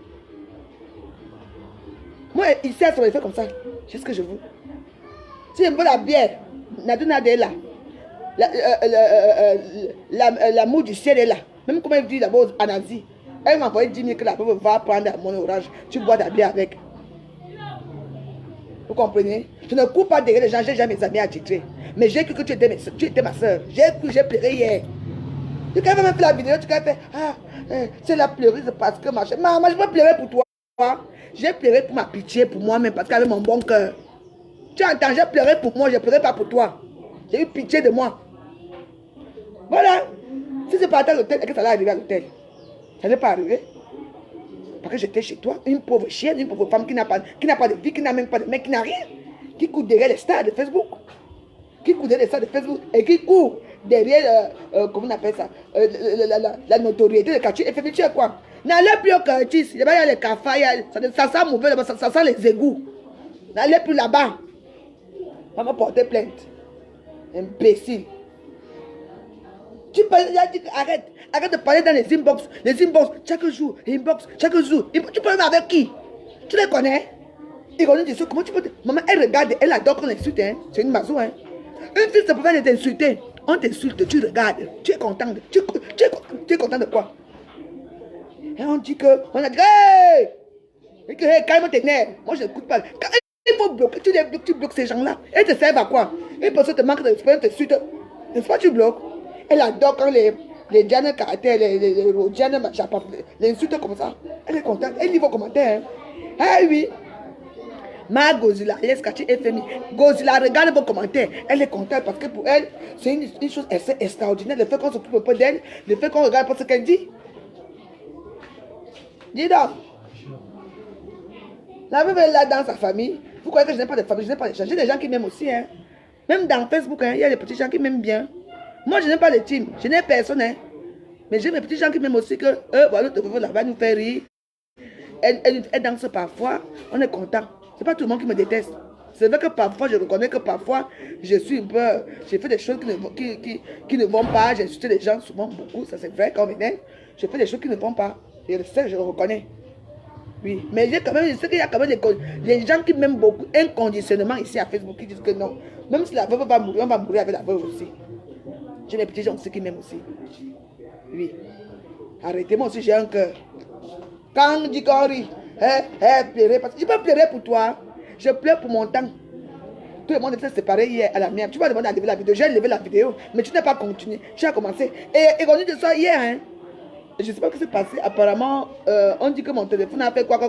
Moi, ici, elle se fait comme ça. C'est ce que je veux. Si je veux la bière, Naduna est là. La moue du ciel est là. Même comme elle dit là-bas en Asie. Elle m'a envoyé 10 000 que la pauvre va prendre mon orange. Tu bois ta bière avec. Vous comprenez? Je ne cours pas derrière les gens. J'ai jamais mes amis attitrés. Mais j'ai cru que tu étais ma soeur. J'ai cru que j'ai pleuré hier. Tu as même fait la vidéo. Tu as fait, c'est la pleureuse parce que machin. Maman, je peux pleurer pour toi. J'ai pleuré pour ma pitié, pour moi-même, parce qu'avec mon bon cœur. Tu entends, j'ai pleuré pour moi, je ne pleurais pas pour toi. J'ai eu pitié de moi. Voilà. Si c'est pas à l'hôtel, est-ce que ça va arriver à l'hôtel? Ça n'est pas arrivé. Parce que j'étais chez toi, une pauvre chienne, une pauvre femme qui n'a pas de vie, qui n'a même pas de mec, qui n'a rien. Qui court derrière les stars de Facebook. Qui court derrière les stars de Facebook. Et qui court derrière, comment on appelle ça, la notoriété de Cathy FB. Tu sais quoi? N'allez plus au Curtis. Il y a les cafards, ça sent mauvais là-bas, ça sent les égouts. N'allez plus là-bas. On va porter plainte. Imbécile. Tu peux, il a dit arrête de parler dans les inbox. Chaque jour, inbox, chaque jour. Tu parles avec qui? Tu les connais? Ils connaissent des choses. Comment tu peux... Maman, elle regarde, elle adore qu'on l'insulte. Hein? C'est une mazo. Hein? Une fille, ça peut pas t'insulter. On t'insulte, tu regardes. Tu es content. Tu es content de quoi? Et on dit que... On a dit, hey! Hey, calme tes nerfs. Moi, je n'écoute pas. Il faut bloquer. Tu bloques ces gens-là. Ils te servent à quoi? Une personne te manque de respect, on t'insulte. N'est-ce pas, tu bloques? Elle adore quand les Diane caractères, les Diane machin, les insultes comme ça. Elle est contente. Elle lit vos commentaires. Hein? Ah oui. Ma Gozila, laisse Kachi FMI. Gozila regarde vos commentaires. Elle est contente parce que pour elle, c'est une chose assez extraordinaire. Le fait qu'on s'occupe un peu d'elle, le fait qu'on regarde pas ce qu'elle dit. Dis donc. La veuve est là dans sa famille. Vous croyez que je n'ai pas de famille, je n'ai pas de gens. J'ai des gens qui m'aiment aussi. Hein. Même dans Facebook, hein, il y a des petits gens qui m'aiment bien. Moi, je n'ai pas de team. Je n'ai personne. Hein. Mais j'ai mes petits gens qui m'aiment aussi que eux, voilà, notre veuve là-bas nous fait rire. Elle danse parfois. On est content. C'est pas tout le monde qui me déteste. C'est vrai que parfois, je reconnais que parfois, je suis un peu... J'ai fait des choses qui ne vont pas. J'ai insulté les gens souvent beaucoup. Ça, c'est vrai, quand on est. J'ai fait des choses qui ne vont pas. Et je sais, je le reconnais. Oui. Mais j'ai quand même, je sais qu'il y a quand même des gens qui m'aiment beaucoup inconditionnellement ici à Facebook qui disent que non. Même si la veuve va mourir, on va mourir avec la veuve aussi. J'ai des petits gens aussi qui m'aiment aussi. Oui. Arrêtez, moi aussi, j'ai un cœur. Quand on dit qu'on rit, pleurer, parce que je peux pleurer pour toi. Je pleure pour mon temps. Tout le monde était séparé hier à la mienne. Tu vas demander à lever la vidéo. J'ai levé la vidéo, mais tu n'as pas continué. Tu as commencé. Et on dit de ça hier. Hein. Je ne sais pas ce qui s'est passé. Apparemment, on dit que mon téléphone a fait quoi.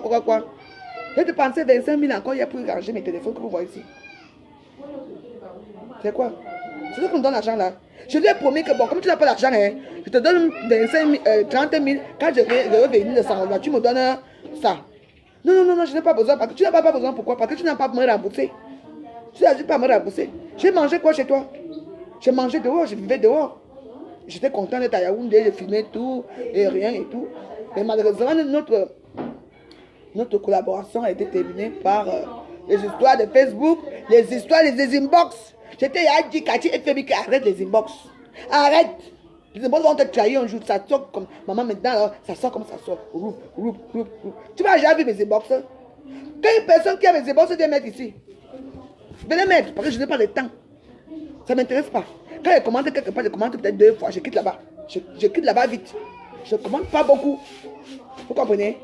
J'ai dépensé 25 000 encore hier pour ranger mes téléphones que vous voyez ici. C'est quoi? C'est ça qu'on me donne l'argent là. Je lui ai promis que bon, comme tu n'as pas l'argent, hein, je te donne 25 000, 30 000. Quand je vais venir de ça, tu me donnes ça. Non, je n'ai pas besoin. Parce que tu n'as pas besoin. Pourquoi? Parce que tu n'as pas me rembourser. Tu n'as pas me rembourser. J'ai mangé quoi chez toi? J'ai mangé dehors, je vivais dehors. J'étais content d'être à Yaoundé, je filmais tout et rien et tout. Mais malheureusement, notre collaboration a été terminée par les histoires de Facebook, les histoires des inbox. J'étais à dit Cathy et Fémi qui arrête les inbox. Arrête! Les inbox vont te trahir un jour, ça sort comme maman maintenant, alors, ça sort comme ça sort. Roup. Tu vas jamais vu mes inbox. Quand une personne qui a mes inbox, vient mettre ici. Venez mettre, parce que je n'ai pas le temps. Ça ne m'intéresse pas. Quand je commande quelque part, je commande peut-être 2 fois, je quitte là-bas. Je quitte là-bas vite. Je ne commande pas beaucoup. Vous comprenez?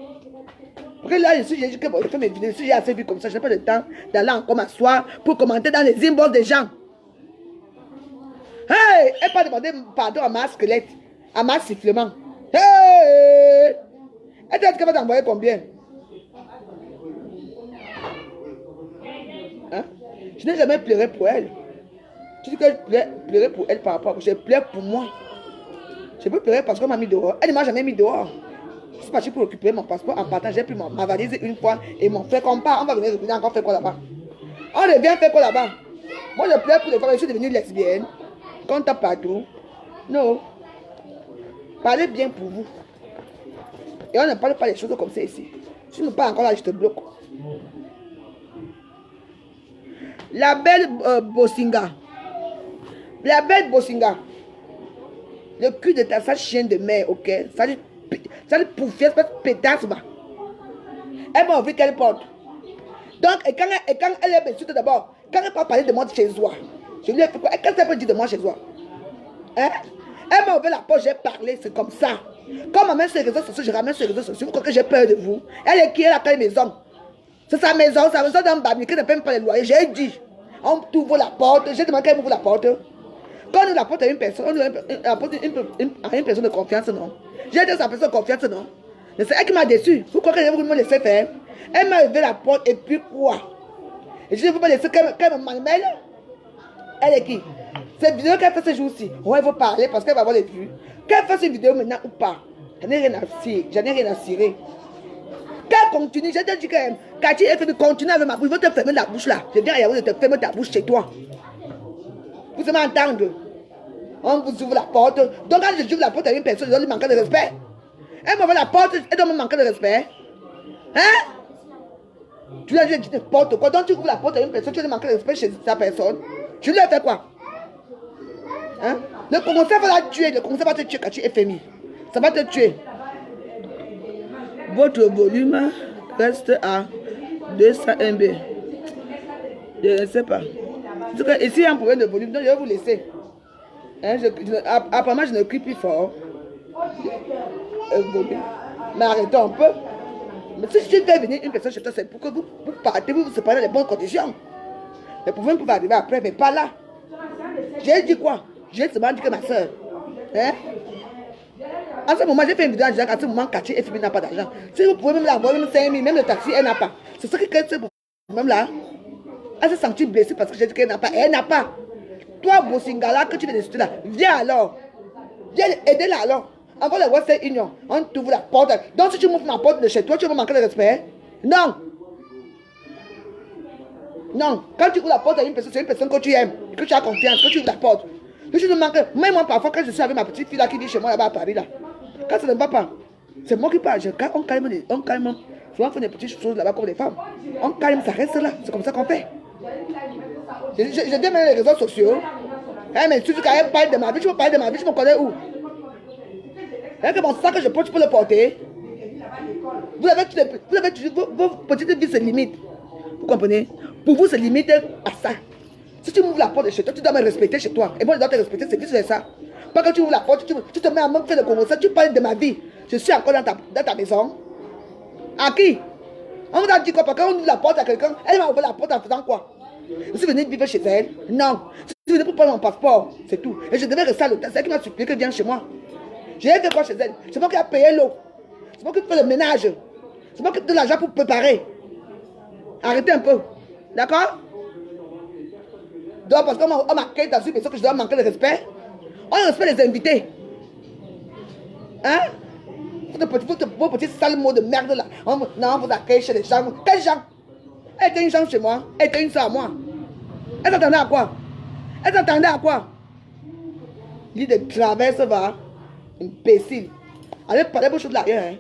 Parce que là, j'ai dit que je fais mes vidéos, si j'ai assez vu comme ça, je n'ai pas le temps d'aller encore m'asseoir pour commenter dans les inbox des gens. Hey! Elle pas demander pardon à ma squelette, à ma sifflement. Hey! Elle t'a dit qu'elle va t'envoyer combien? Hein? Je n'ai jamais pleuré pour elle. Tu dis que je pleurais pour elle par rapport à... Je pleure pour moi. Je peux pleurer parce qu'on m'a mis dehors. Elle ne m'a jamais mis dehors. Je suis parti pour récupérer mon passeport en partant. J'ai pris ma valise une fois et mon frère qu'on part. On va venir encore faire quoi là-bas? On revient faire quoi là-bas? Moi je pleure pour les femmes. Je suis devenue lesbienne. Quand t'as partout. Non. Parlez bien pour vous. Et on ne parle pas des choses comme ça ici. Si tu ne parles encore là, je te bloque. La belle Bosinga. La belle Bosinga. Le cul de ta sale chienne de mère, ok? Sale pouffière, pétasse, va. Elle m'a envie qu'elle porte. Donc, et quand elle est blessée d'abord, quand elle parle de moi chez soi, je lui ai fait quoi? Qu'est-ce qu'elle peut dire de moi chez soi? Hein? Elle m'a ouvert la porte, j'ai parlé, c'est comme ça. Quand ma main sur les réseaux sociaux, je ramène sur les réseaux sociaux, vous croyez que j'ai peur de vous? Elle est qui? Elle a quelle maison? C'est sa maison d'un babi qui ne paye pas les loyers. J'ai dit, on t'ouvre la porte, j'ai demandé qu'elle m'ouvre la porte. Quand on ouvre la porte à une personne, on ouvre la porte à une personne de confiance, non? J'ai dit à sa personne de confiance, non? C'est elle qui m'a déçu. Vous croyez que je vais vous laisser faire? Elle m'a ouvert la porte et puis quoi? Et je ne veux pas laisser qu'elle me malmène. Elle est qui? Cette vidéo qu'elle fait ce jour-ci, on va parler parce qu'elle va avoir les vues. Qu'elle fasse une vidéo maintenant ou pas, j'en ai rien à cirer. Qu'elle continue, j'ai dit que Cathy est fait de continuer avec ma bouche. Il veut te fermer la bouche là. Je dis à Yahoo de te fermer ta bouche chez toi. Vous allez m'entendre. On vous ouvre la porte. Donc quand je ouvre la porte à une personne, je dois lui manquer de respect. Elle m'ouvre la porte, elle doit me manquer de respect. Hein? Tu lui as dit n'importe quoi. Donc tu ouvres la porte à une personne, tu dois lui manquer de respect chez sa personne. Tu lui as fait quoi? Hein? Le commentaire va la tuer. Le commentaire va te tuer quand tu es FMI. Ça va te tuer. Votre volume reste à 200 MB. Je ne sais pas. Et s'il y a un problème de volume, donc je vais vous laisser. Hein, apparemment, je ne crie plus fort. Mais arrêtons un peu. Mais si je fais venir une personne chez toi, c'est pour que vous partez, vous séparez dans les bonnes conditions. Les problèmes peuvent arriver après, mais pas là. J'ai dit quoi? J'ai seulement dit que ma soeur. Hein? À ce moment, j'ai fait une vidéo en disant qu'à ce moment, Cathy FB n'a pas d'argent. Si vous pouvez même l'avoir, même 5 000, même le taxi, elle n'a pas. C'est ce qui crée ce problème-là. Elle s'est sentie blessée parce que j'ai dit qu'elle n'a pas. Et elle n'a pas. Toi, Bosingala, que tu viens de citer là, viens alors. Viens aider là alors. Avant la Western Union, on t'ouvre la porte. Donc si tu m'ouvres ma porte de chez toi, tu vas manquer de respect. Non. Non. Quand tu ouvres la porte à une personne, c'est une personne que tu aimes, que tu as confiance, que tu ouvres la porte. Si tu ne manques, même moi parfois quand je suis avec ma petite fille là qui vit chez moi là-bas à Paris là, quand ça ne va pas, c'est moi qui parle. On calme, souvent on fait des petites choses là-bas comme les femmes. On calme, ça reste là. C'est comme ça qu'on fait. Je dis même les réseaux sociaux. Hein, mais si tu parles de ma vie, tu peux parler de ma vie, tu me connais où? Hein, que mon sac que je porte, tu peux le porter. Vous avez vos petites vies se limitent. Vous comprenez? Pour vous, se limite à ça. Si tu m'ouvres la porte de chez toi, tu dois me respecter chez toi. Et moi, je dois te respecter, c'est juste ça. Pas que tu ouvres la porte, tu te mets à me faire de conversation, tu parles de ma vie. Je suis encore dans ta maison. À qui? On vous a dit quoi? Parce qu'on ouvre la porte à quelqu'un, elle m'a ouvert la porte en faisant quoi? Je suis venu vivre chez elle? Non. Je suis venu pour prendre mon passeport, c'est tout. Et je devais rester à l'hôtel. C'est elle qui m'a supplié que vienne chez moi. J'ai fait quoi chez elle? C'est moi qui ai payé l'eau. C'est moi qui fais le ménage. C'est moi qui donne l'argent pour préparer. Arrêtez un peu. D'accord? Donc, parce qu'on m'accueille dans une maison que je dois manquer de respect. On respecte les invités. Hein? Vos petits sales mots de merde là. Non, on vous accueille chez les gens. Quels gens? Elle était une chambre chez moi. Elle était une soeur à moi. Elle s'attendait à quoi? Elle s'attendait à quoi? L'île de traverse va. Imbécile. Allez parler vos choses là. Hein?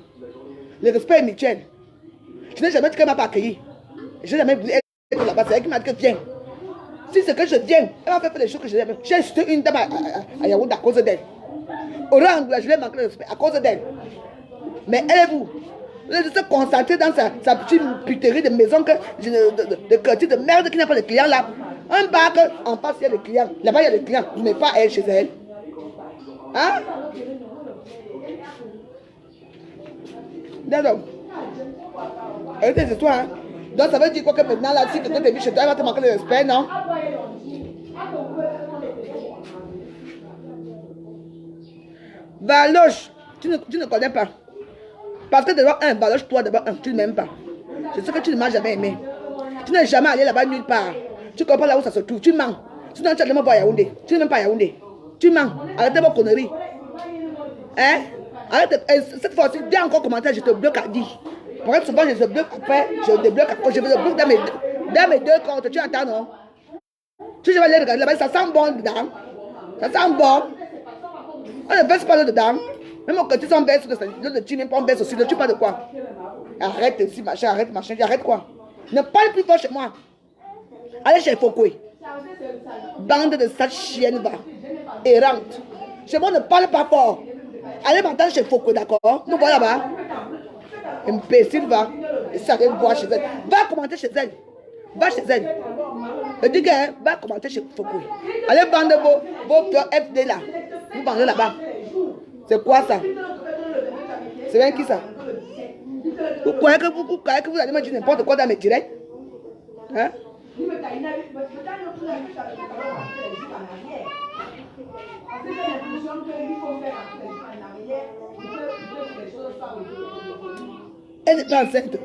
Le respect est mutuel. Je n'ai jamais dit qu'elle ne m'a pas accueilli. Je n'ai jamais voulu être là-bas. C'est elle qui m'a dit que viens. Si c'est que je viens, elle m'a fait les choses que je n'ai. J'ai insulté une dame à Yaoundé à cause d'elle. Au rang, je l'ai manqué de respect à cause d'elle. Mais elle et vous se concentrer dans sa petite puterie de maison, de quartier de merde qui n'a pas de clients là. Un bac, en face, il y a des clients. Là-bas, il y a des clients. Mais pas elle chez elle. Hein? D'accord. Arrêtez cette histoire. Hein? Donc ça veut dire quoi que maintenant là, si quelqu'un t'invite chez toi, elle va te manquer de respect, non? Baloche, tu ne connais pas. Parce que d'abord, Baloche, toi d'abord, tu ne m'aimes pas. C'est ce que tu ne m'as jamais aimé. Tu n'es jamais allé là-bas nulle part. Tu ne comprends pas là où ça se trouve. Tu mens. Sinon, tu as jamais voir Yaoundé. Tu n'es même pas Yaoundé. Tu mens. Arrêtez vos conneries. Hein? Arrête. Cette fois-ci, dès encore commentaire, je te bloque à 10. Pour être souvent, je te bloque après, je débloque après. Je te bloque dans mes deux comptes. Tu entends, non? Tu vas aller regarder là-bas, ça sent bon dedans. Ça sent bon. On ne baisse pas dedans. Même quand tu sens baisse, le tu n'es pas baisse aussi. Tu parles de quoi? Arrête ici, machin, arrête, machin. Arrête quoi? Ne parle plus fort chez moi. Allez chez Fokoué. Bande de sales chiennes, va. Errante. Chez moi, ne parle pas fort. Allez m'entendre chez Fokoué, d'accord? Nous voilà là-bas. Imbécile, va. Et ça vient voir chez elle. Va commenter chez elle. Va chez elle. Je dis que va commenter chez Fokoué. Allez vendre vos FD là. Vous vendez là-bas. C'est quoi ça? C'est bien qui ça? Vous croyez que vous allez me dire n'importe quoi dans mes directs? Hein? Elle n'est pas enceinte.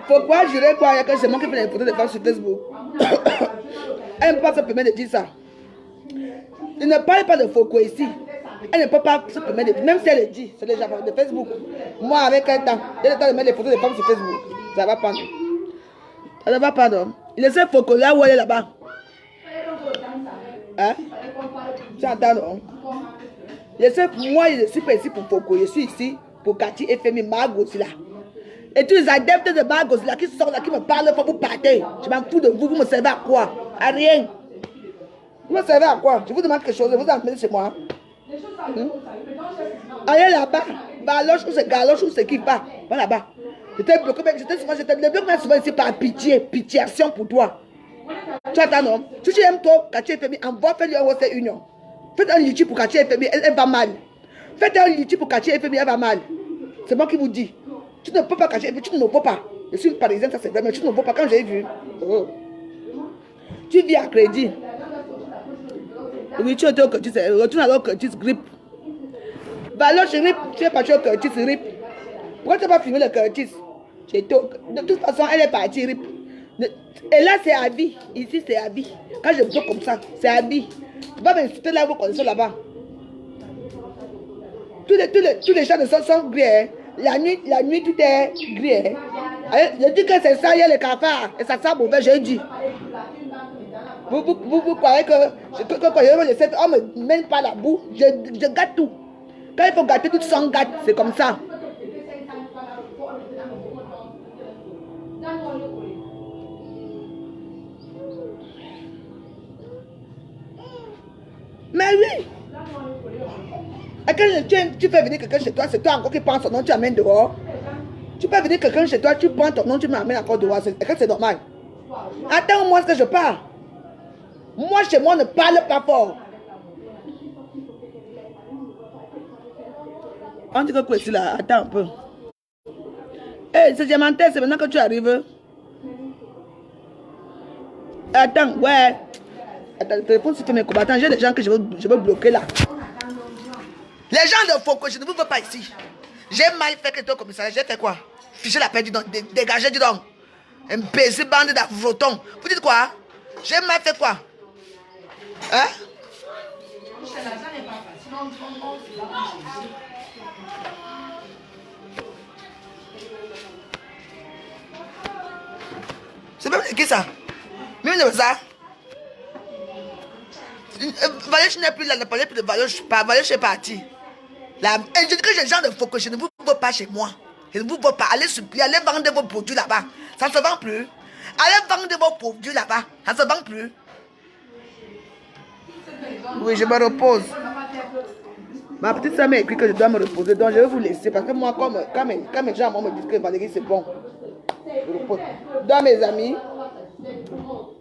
Pourquoi jurer quoi que c'est moi qui fais les photos de femmes sur Facebook? Elle ne peut pas se permettre de dire ça. Il ne parle pas de Fokoué ici. Elle ne peut pas se permettre de... Même si elle le dit, c'est déjà de Facebook. Moi, avec un temps, j'ai le temps de mettre les photos de femmes sur Facebook. Ça va pas. Ça ne va pas, non. Il essaie Fokoué là où elle est là-bas. Hein? Tu entends, non? Moi, je suis pas ici pour Fokoué. Je suis ici pour Cathy FMI Margot aussi là. Et tous les adeptes de Bagos là qui sortent là, qui me parlent, faut vous partez. Je m'en fous de vous, vous me servez à quoi? À rien. Vous me servez à quoi? Je vous demande quelque chose, vous emmenez chez moi. Allez là-bas, Baloche ou c'est Galoche ou c'est qui pas? Va là-bas. J'étais bloqué, le bloc m'a souvent ici par pitié, pitiation pour toi. Tu attends, non? Si tu aimes toi, Katia FMI, envoie faire lui Western Union. Faites un litige pour Katia FMI, elle va mal. Faites un litige pour Katia FMI, elle va mal. C'est moi qui vous dis. Tu ne peux pas Katia FMI, tu ne peux pas. Je suis une parisienne, ça c'est vrai, mais tu ne peux pas quand j'ai vu. Oh. Tu vis à crédit. Oui, tu es au Curtis, retourne alors au Curtis, grip. Baloche, rip, tu es parti au Curtis, rip. Pourquoi tu n'as pas filmé le Curtis? De toute façon, elle est partie, rip. Et là, c'est à vie. Ici, c'est à vie. Quand je bloque comme ça, c'est à vie. Tu vas m'insulter là, vos conditions là-bas. Tous les gens de sont gris. Hein. La nuit, tout est gris. Hein. Je dis que c'est ça, il y a les cafards. Et ça sent mauvais, j'ai dit. Vous croyez que je me laisse, on ne me mène pas la boue. Je gâte tout. Quand il faut gâter, tout son gâte. C'est comme ça. Mais oui. Et quand tu fais venir quelqu'un chez toi, c'est toi encore qui prends son nom, tu amènes dehors. Tu peux venir quelqu'un chez toi, tu prends ton nom, tu m'amènes encore dehors. Est-ce que c'est normal? Attends-moi ce que je parle. Moi, chez moi, ne parle pas fort. On dit que quoi ici là? Attends un peu. Hé, c'est diamanté, c'est maintenant que tu arrives. Attends, ouais. Attends, le téléphone c'est mes combattants. J'ai des gens que je veux bloquer là. Les gens de Foko, je ne vous veux pas ici. J'ai mal fait que toi comme ça. J'ai fait quoi? Ficher la paix, dis donc. Dégagez, dis donc. Un baiser bande d'avrotons. Vous dites quoi? J'ai mal fait quoi? Hein? C'est même qui ça? Même de ça? Valéche n'est plus là, ne parlez plus de Valéche. Valéche est parti. Je dis que les gens de Foko, je ne vous veux pas chez moi. Je ne vous veux pas. Allez vendre vos produits là-bas. Ça ne se vend plus. Allez vendre vos produits là-bas. Ça ne se vend plus. Oui, je me repose. Ma petite soeur m'a écrit que je dois me reposer. Donc je vais vous laisser. Parce que moi, quand mes gens me disent que Valérie c'est bon. Je repose. Donc mes amis,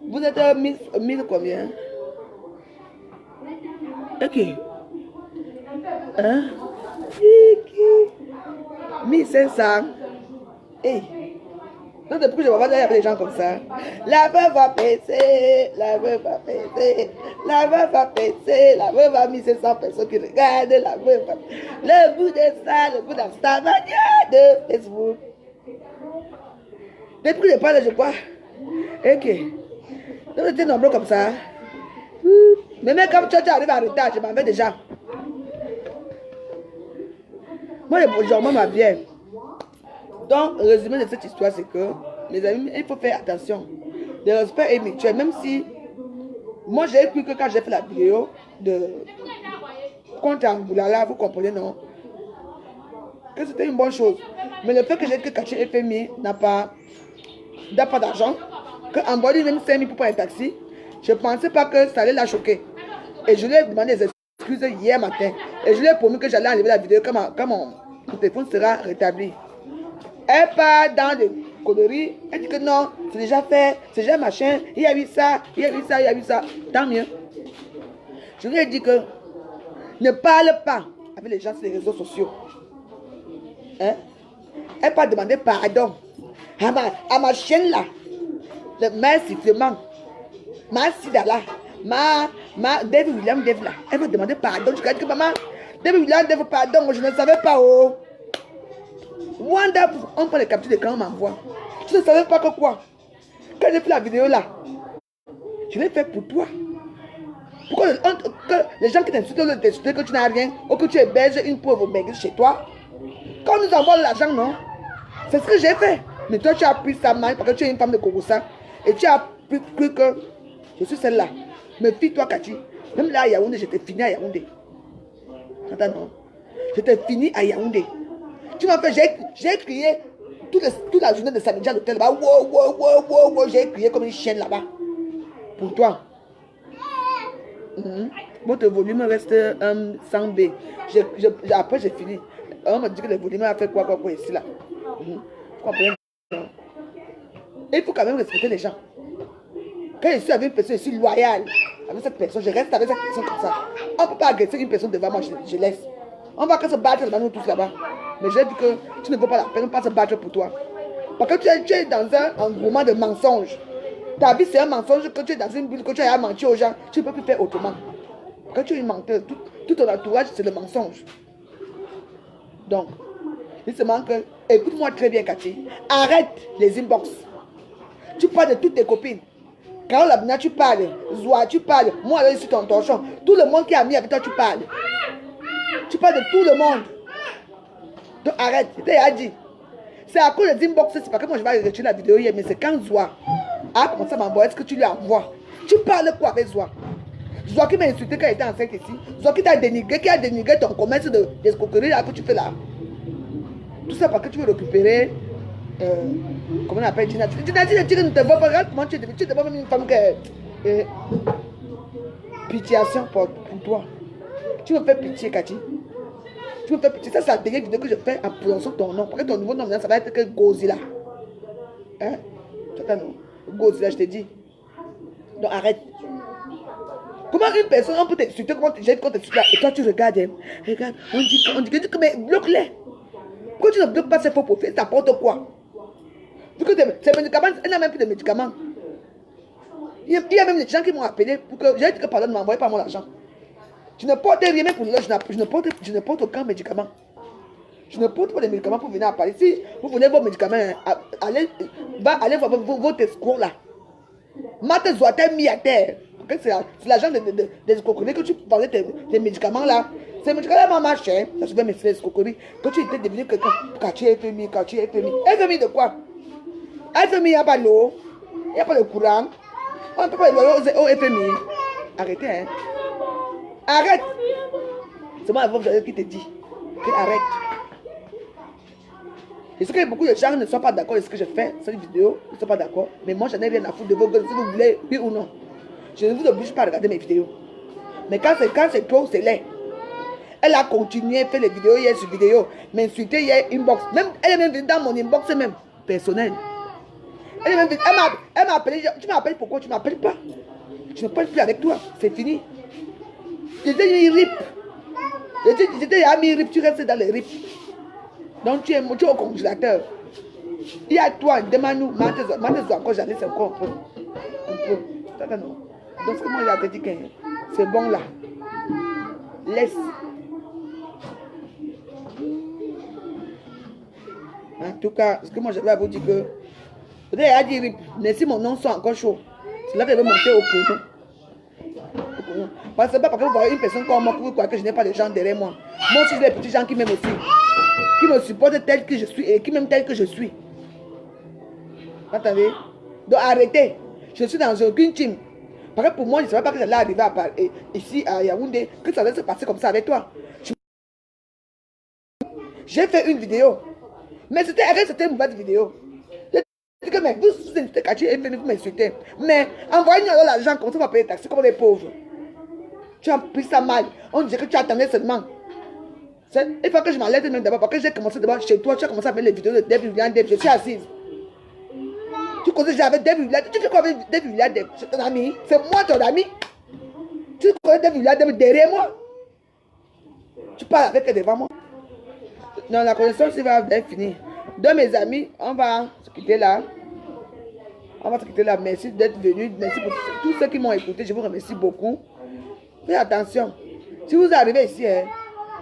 vous êtes 1000 combien? Ok. Hein? 1500. Hey. Donc depuis que je vois pas des gens comme ça. La veuve va péter, la veuve va péter, la veuve va péter, la veuve va 1500 personnes qui regardent, la veuve va... Le bout de ça, le bout d'Instagram, de Facebook. Depuis que je parle, je crois. Ok. Donc j'étais nombreux comme ça. Mais même quand tu arrives en retard, je m'en vais déjà. Moi, je m'en bien. Donc, le résumé de cette histoire, c'est que, mes amis, il faut faire attention. Le respect est mutuel, même si, moi, j'ai cru que quand j'ai fait la vidéo de compte en Boulala, vous comprenez, non? Que c'était une bonne chose. Mais le fait que j'ai dit que Katia FMI n'a pas d'argent, qu'en lui même 5 000 pour prendre un taxi, je ne pensais pas que ça allait la choquer. Et je lui ai demandé des excuses hier matin. Et je lui ai promis que j'allais enlever la vidéo quand mon téléphone sera rétabli. Elle part dans des conneries. Elle dit que non, c'est déjà fait, c'est déjà machin. Il y a eu ça, il y a eu ça, il y a eu ça. Tant mieux. Je lui ai dit que ne parle pas avec les gens sur les réseaux sociaux. Hein? Elle part demander pardon à ma chienne là. Le sifflement. Ma Sidala. Ma David William Dave là. Elle va demander pardon. Je dis que maman, David William Dave, pardon, je ne savais pas. Oh. Wanda, on prend les captures d'écran, on m'envoie. Tu ne savais pas que quoi? Quand j'ai fait la vidéo là, je l'ai fait pour toi. Pourquoi que les gens qui t'insultent que tu n'as rien, ou que tu héberges une pauvre maigre chez toi? Quand on nous envoie l'argent, non? C'est ce que j'ai fait. Mais toi, tu as pris ça mal parce que tu es une femme de Kogosa. Et tu as cru que je suis celle-là. Mais fille-toi, Cathy. Même là à Yaoundé, j'étais fini à Yaoundé. Attends, non. J'étais fini à Yaoundé. Tu m'as fait, j'ai crié toute la journée de samedi à l'hôtel là-bas. Wow, j'ai crié comme une chienne là-bas. Pour toi. Votre volume reste 100B. Après, j'ai fini. On m'a dit que le volume a fait quoi ici là. Vous comprenez? Il faut quand même respecter les gens. Quand je suis avec une personne, je suis loyale avec cette personne, je reste avec cette personne comme ça. On ne peut pas agresser une personne devant moi, je laisse. On va que se battre devant nous tous là-bas. Mais j'ai dit que tu ne veux pas la peine, pas se battre pour toi. Parce que tu es dans un engouement de mensonges. Ta vie, c'est un mensonge que tu es dans une bulle, que tu as menti aux gens. Tu ne peux plus faire autrement. Quand tu es une menteur, tout ton entourage, c'est le mensonge. Donc, justement que, écoute-moi très bien, Cathy. Arrête les inbox. Tu parles de toutes tes copines. Carole Abina, tu parles. Zoua, tu parles. Moi, je suis ton torchon. Tout le monde qui est ami avec toi, tu parles. Tu parles de tout le monde. Donc, arrête. Je t'ai dit. C'est à cause des inbox. C'est pas que moi, je vais retirer la vidéo hier, mais c'est quand Zoua a commencé à m'envoyer ce que tu lui envoies. Tu parles quoi avec Zoua? Zoua qui m'a insulté quand il était enceinte ici. Zoua qui t'a dénigré, qui a dénigré ton commerce d'escroquerie là que tu fais là. Tout ça parce que tu veux récupérer. Comment on appelle Gina? Gina ne te voit pas. Regarde comment tu te vois même une femme que. Pitiation pour toi. Tu me fais pitié, Cathy. Tu me fais pitié. Ça, c'est la dernière vidéo que je fais en prononçant ton nom. Parce que ton nouveau nom, ça va être que Gozilla. Hein? Tu attends, non? Gozilla, je te dis. Donc arrête. Comment une personne, on peut t'insulter, comment tu jettes quand tu t'insultes là, et toi tu regardes, hein? Regarde, on dit que, mais bloque-les. Pourquoi tu ne bloques pas ces faux profils? Ça apporte quoi? Vu que ces médicaments, elle n'a même plus de médicaments. Il y a même des gens qui m'ont appelé pour que j'ai dit que pardon, ne m'envoie pas mon argent. Je ne porte rien pour le je ne porte aucun médicament. Je ne porte pas de médicaments pour venir à Paris. Si vous voulez vos médicaments, allez voir votre escroc là. Mate Zoatel mis à terre. C'est l'argent des escroqueries que tu vendais tes médicaments là. Ces médicaments là marchent. Ça se fait mes escroqueries. Que tu étais devenu quelqu'un. Quartier FMI. FMI de quoi? FMI, il n'y a pas l'eau. Il n'y a pas le courant. On ne peut pas aller au FMI. Arrêtez, hein. Arrête. C'est moi qui te dit. Arrête. Je sais que beaucoup de gens ne sont pas d'accord avec ce que je fais, cette vidéo, ils ne sont pas d'accord. Mais moi, je n'ai rien à foutre de vos gueules, si vous voulez, oui ou non. Je ne vous oblige pas à regarder mes vidéos. Mais quand c'est trop, c'est laid. Elle a continué à faire les vidéos hier sur vidéo, m'insulter hier inbox. Même, elle est même venue dans mon inbox même, personnel. Elle m'a appelé, tu m'appelles pourquoi? Tu ne m'appelles pas. Je ne parle plus avec toi, c'est fini. J'étais mis rip. J'étais mis rip, tu restes dans les rips. Donc tu es au congélateur. Il y a toi, demande-nous, maintenant encore, j'en ai encore un peu. Attends, non. Donc ce que moi j'ai dit que c'est bon là. Laisse. En tout cas, ce que moi j'avais à vous dire que peut-être elle a dit, mais si mon nom soit encore chaud, c'est là qu'elle veut monter au pronom. Parce que c'est pas parce que vous voyez une personne comme moi que vous croyez que je n'ai pas de gens derrière moi. Moi aussi j'ai des petits gens qui m'aiment aussi. Qui me supportent tel que je suis et qui m'aiment tel que je suis. Vous entendez? Donc arrêtez. Je suis dans aucune team. Parce que pour moi, je ne savais pas que j'allais arriver ici à Yaoundé, que ça allait se passer comme ça avec toi. J'ai fait une vidéo. Mais c'était une mauvaise vidéo. J'ai dit que mais vous insultez Cathy et vous m'insultez. Mais envoyez-nous alors l'argent comme ça, on va payer les taxes comme les pauvres. Tu as pris ça mal. On disait que tu attendais seulement. Il faut que je m'enlève même d'abord. Parce que j'ai commencé d'abord chez toi. Tu as commencé à faire les vidéos de Dave Vivian Dave. Je suis assise. Tu connais j'avais Dave Vivian. Tu fais quoi avec Dave Vivian Dave? C'est ton ami. C'est moi ton ami. Tu connais Dave Vivian Dave derrière moi. Tu parles avec elle devant moi. Non, la connaissance va finir. De mes amis, on va se quitter là. Merci d'être venus. Merci pour tous ceux qui m'ont écouté. Je vous remercie beaucoup. Faites attention. Si vous arrivez ici, hein,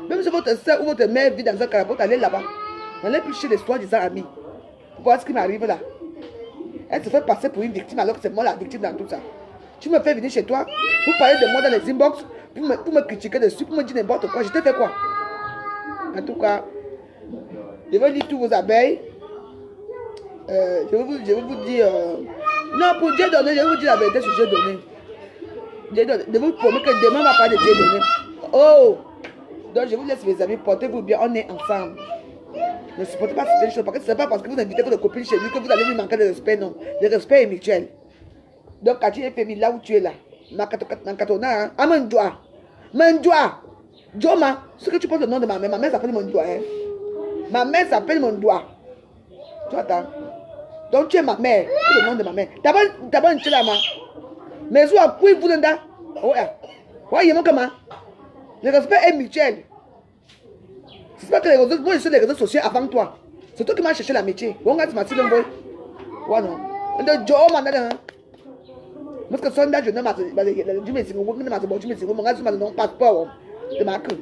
même si votre soeur ou votre mère vit dans un caractère, allez là-bas. N'allez plus chez les soins des amis. Pour voir ce qui m'arrive là. Elle se fait passer pour une victime alors que c'est moi la victime dans tout ça. Tu me fais venir chez toi pour parler de moi dans les inbox, pour me critiquer dessus, pour me dire n'importe quoi. Je t'ai fait quoi? En tout cas, je vais lire tous vos abeilles. Je vais vous dire... non, pour Dieu donné, je vais vous dire la vérité sur Dieu donné. Je vous promets que demain on va parler de Dieu donné. Oh! Donc je vous laisse mes amis, portez-vous bien, on est ensemble. Ne supportez pas certaines choses parce que ce n'est pas parce que vous invitez votre copine chez lui que vous allez lui manquer de respect, non. Le respect est mutuel. Donc, quand tu es féminin, là où tu es là, Makatona, Amandjoa, Mandjoa, Joma, ce que tu portes le nom de ma mère s'appelle Mandjoa. Hein? Ma mère s'appelle Mandjoa. Tu attends. Donc, tu es ma mère, le nom de ma mère. D'abord, tu es là, mais vous, oui, vous l'endez. Ouais, il y a mon comment. Le respect est mutuel. C'est pas que les réseaux, moi je suis les réseaux sociaux avant toi. C'est toi qui m'as cherché la métier. Bon, tu m'as dit le boy. Ouais, non. De Joe, man, parce que Sunday, je ne m'ai pas dit, je me suis dit, je m'ai dit, passeport. De ma queue.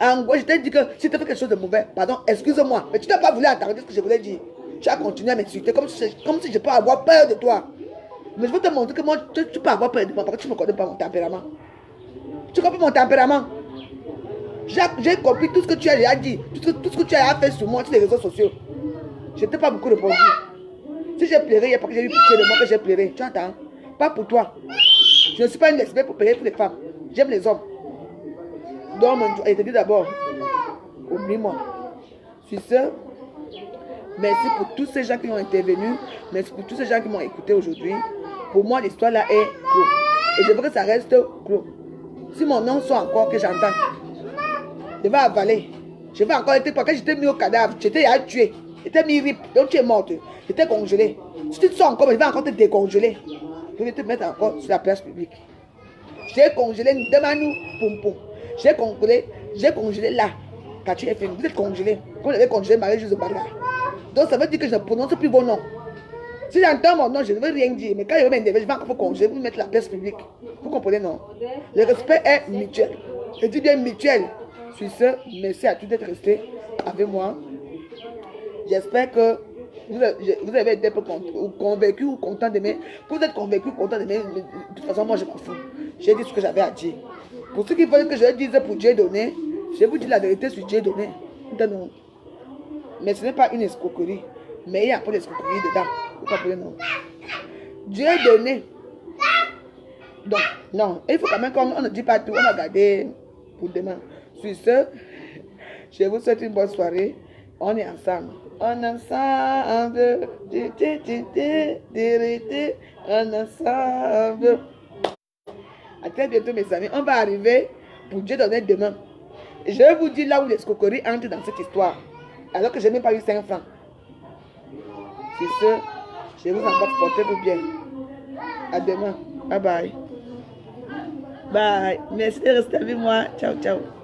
En gros, je t'ai dit que si tu fais quelque chose de mauvais, pardon, excuse-moi, mais tu n'as pas voulu entendre ce que je voulais dire. Tu as continué à m'insulter comme si je peux avoir peur de toi. Mais je veux te montrer que moi, tu peux avoir peur de moi parce que tu ne me connais pas mon tempérament. Tu comprends mon tempérament? J'ai compris tout ce que tu as déjà dit, tout ce que tu as fait sur moi, sur les réseaux sociaux. Je ne t'ai pas beaucoup répondu. Si j'ai pleuré, il n'y a pas que j'ai eu pitié de moi que j'ai pleuré. Tu entends? Pas pour toi. Je ne suis pas une lesbienne pour pleurer pour les femmes. J'aime les hommes. Donc, je te dis d'abord, oublie-moi. Sur ce, merci pour tous ces gens qui ont intervenu. Merci pour tous ces gens qui m'ont écouté aujourd'hui. Pour moi, l'histoire là est clos. Et je veux que ça reste clos. Si mon nom soit encore que j'entends, je vais avaler. Je vais encore être, parce que j'étais mis au cadavre, j'étais à tuer. J'étais mis rip, donc tu es morte. J'étais congelé. Si tu te sens encore, je vais encore te décongeler. Je vais te mettre encore sur la place publique. J'ai congelé, demande-nous, poum poum. J'ai congelé là. Quand tu es fini, vous êtes congelé. Comme j'avais congelé Marie-Josée Baga. Donc ça veut dire que je ne prononce plus vos noms. Si j'entends mon nom, je ne veux rien dire. Mais quand je vais m'énerver, je vais encore congeler, vous mettre la place publique. Vous comprenez, non? Le respect est mutuel. Je dis bien mutuel. Sur ce, merci à tous d'être restés avec moi. J'espère que vous avez été convaincus ou contents d'aimer. Vous êtes convaincus ou contents d'aimer. De toute façon, moi, je m'en fous. J'ai dit ce que j'avais à dire. Pour ceux qui veulent que je le dise pour Dieu donné, je vous dis la vérité sur Dieu donné. Non. Mais ce n'est pas une escroquerie. Mais il y a un peu d'escroquerie dedans. Vous comprenez, non? Dieu donné. Donc, non. Il faut quand même qu'on ne dit pas tout. On va garder pour demain. Sur ce, je vous souhaite une bonne soirée. On est ensemble. On est ensemble. On est ensemble. À très bientôt, mes amis. On va arriver pour Dieu donner demain. Et je vais vous dire là où l'escroquerie entre dans cette histoire. Alors que je n'ai même pas eu 5 francs. Sur ce, je vous embrasse, portez-vous bien. À demain. Bye bye. Bye. Merci de rester avec moi. Ciao, ciao.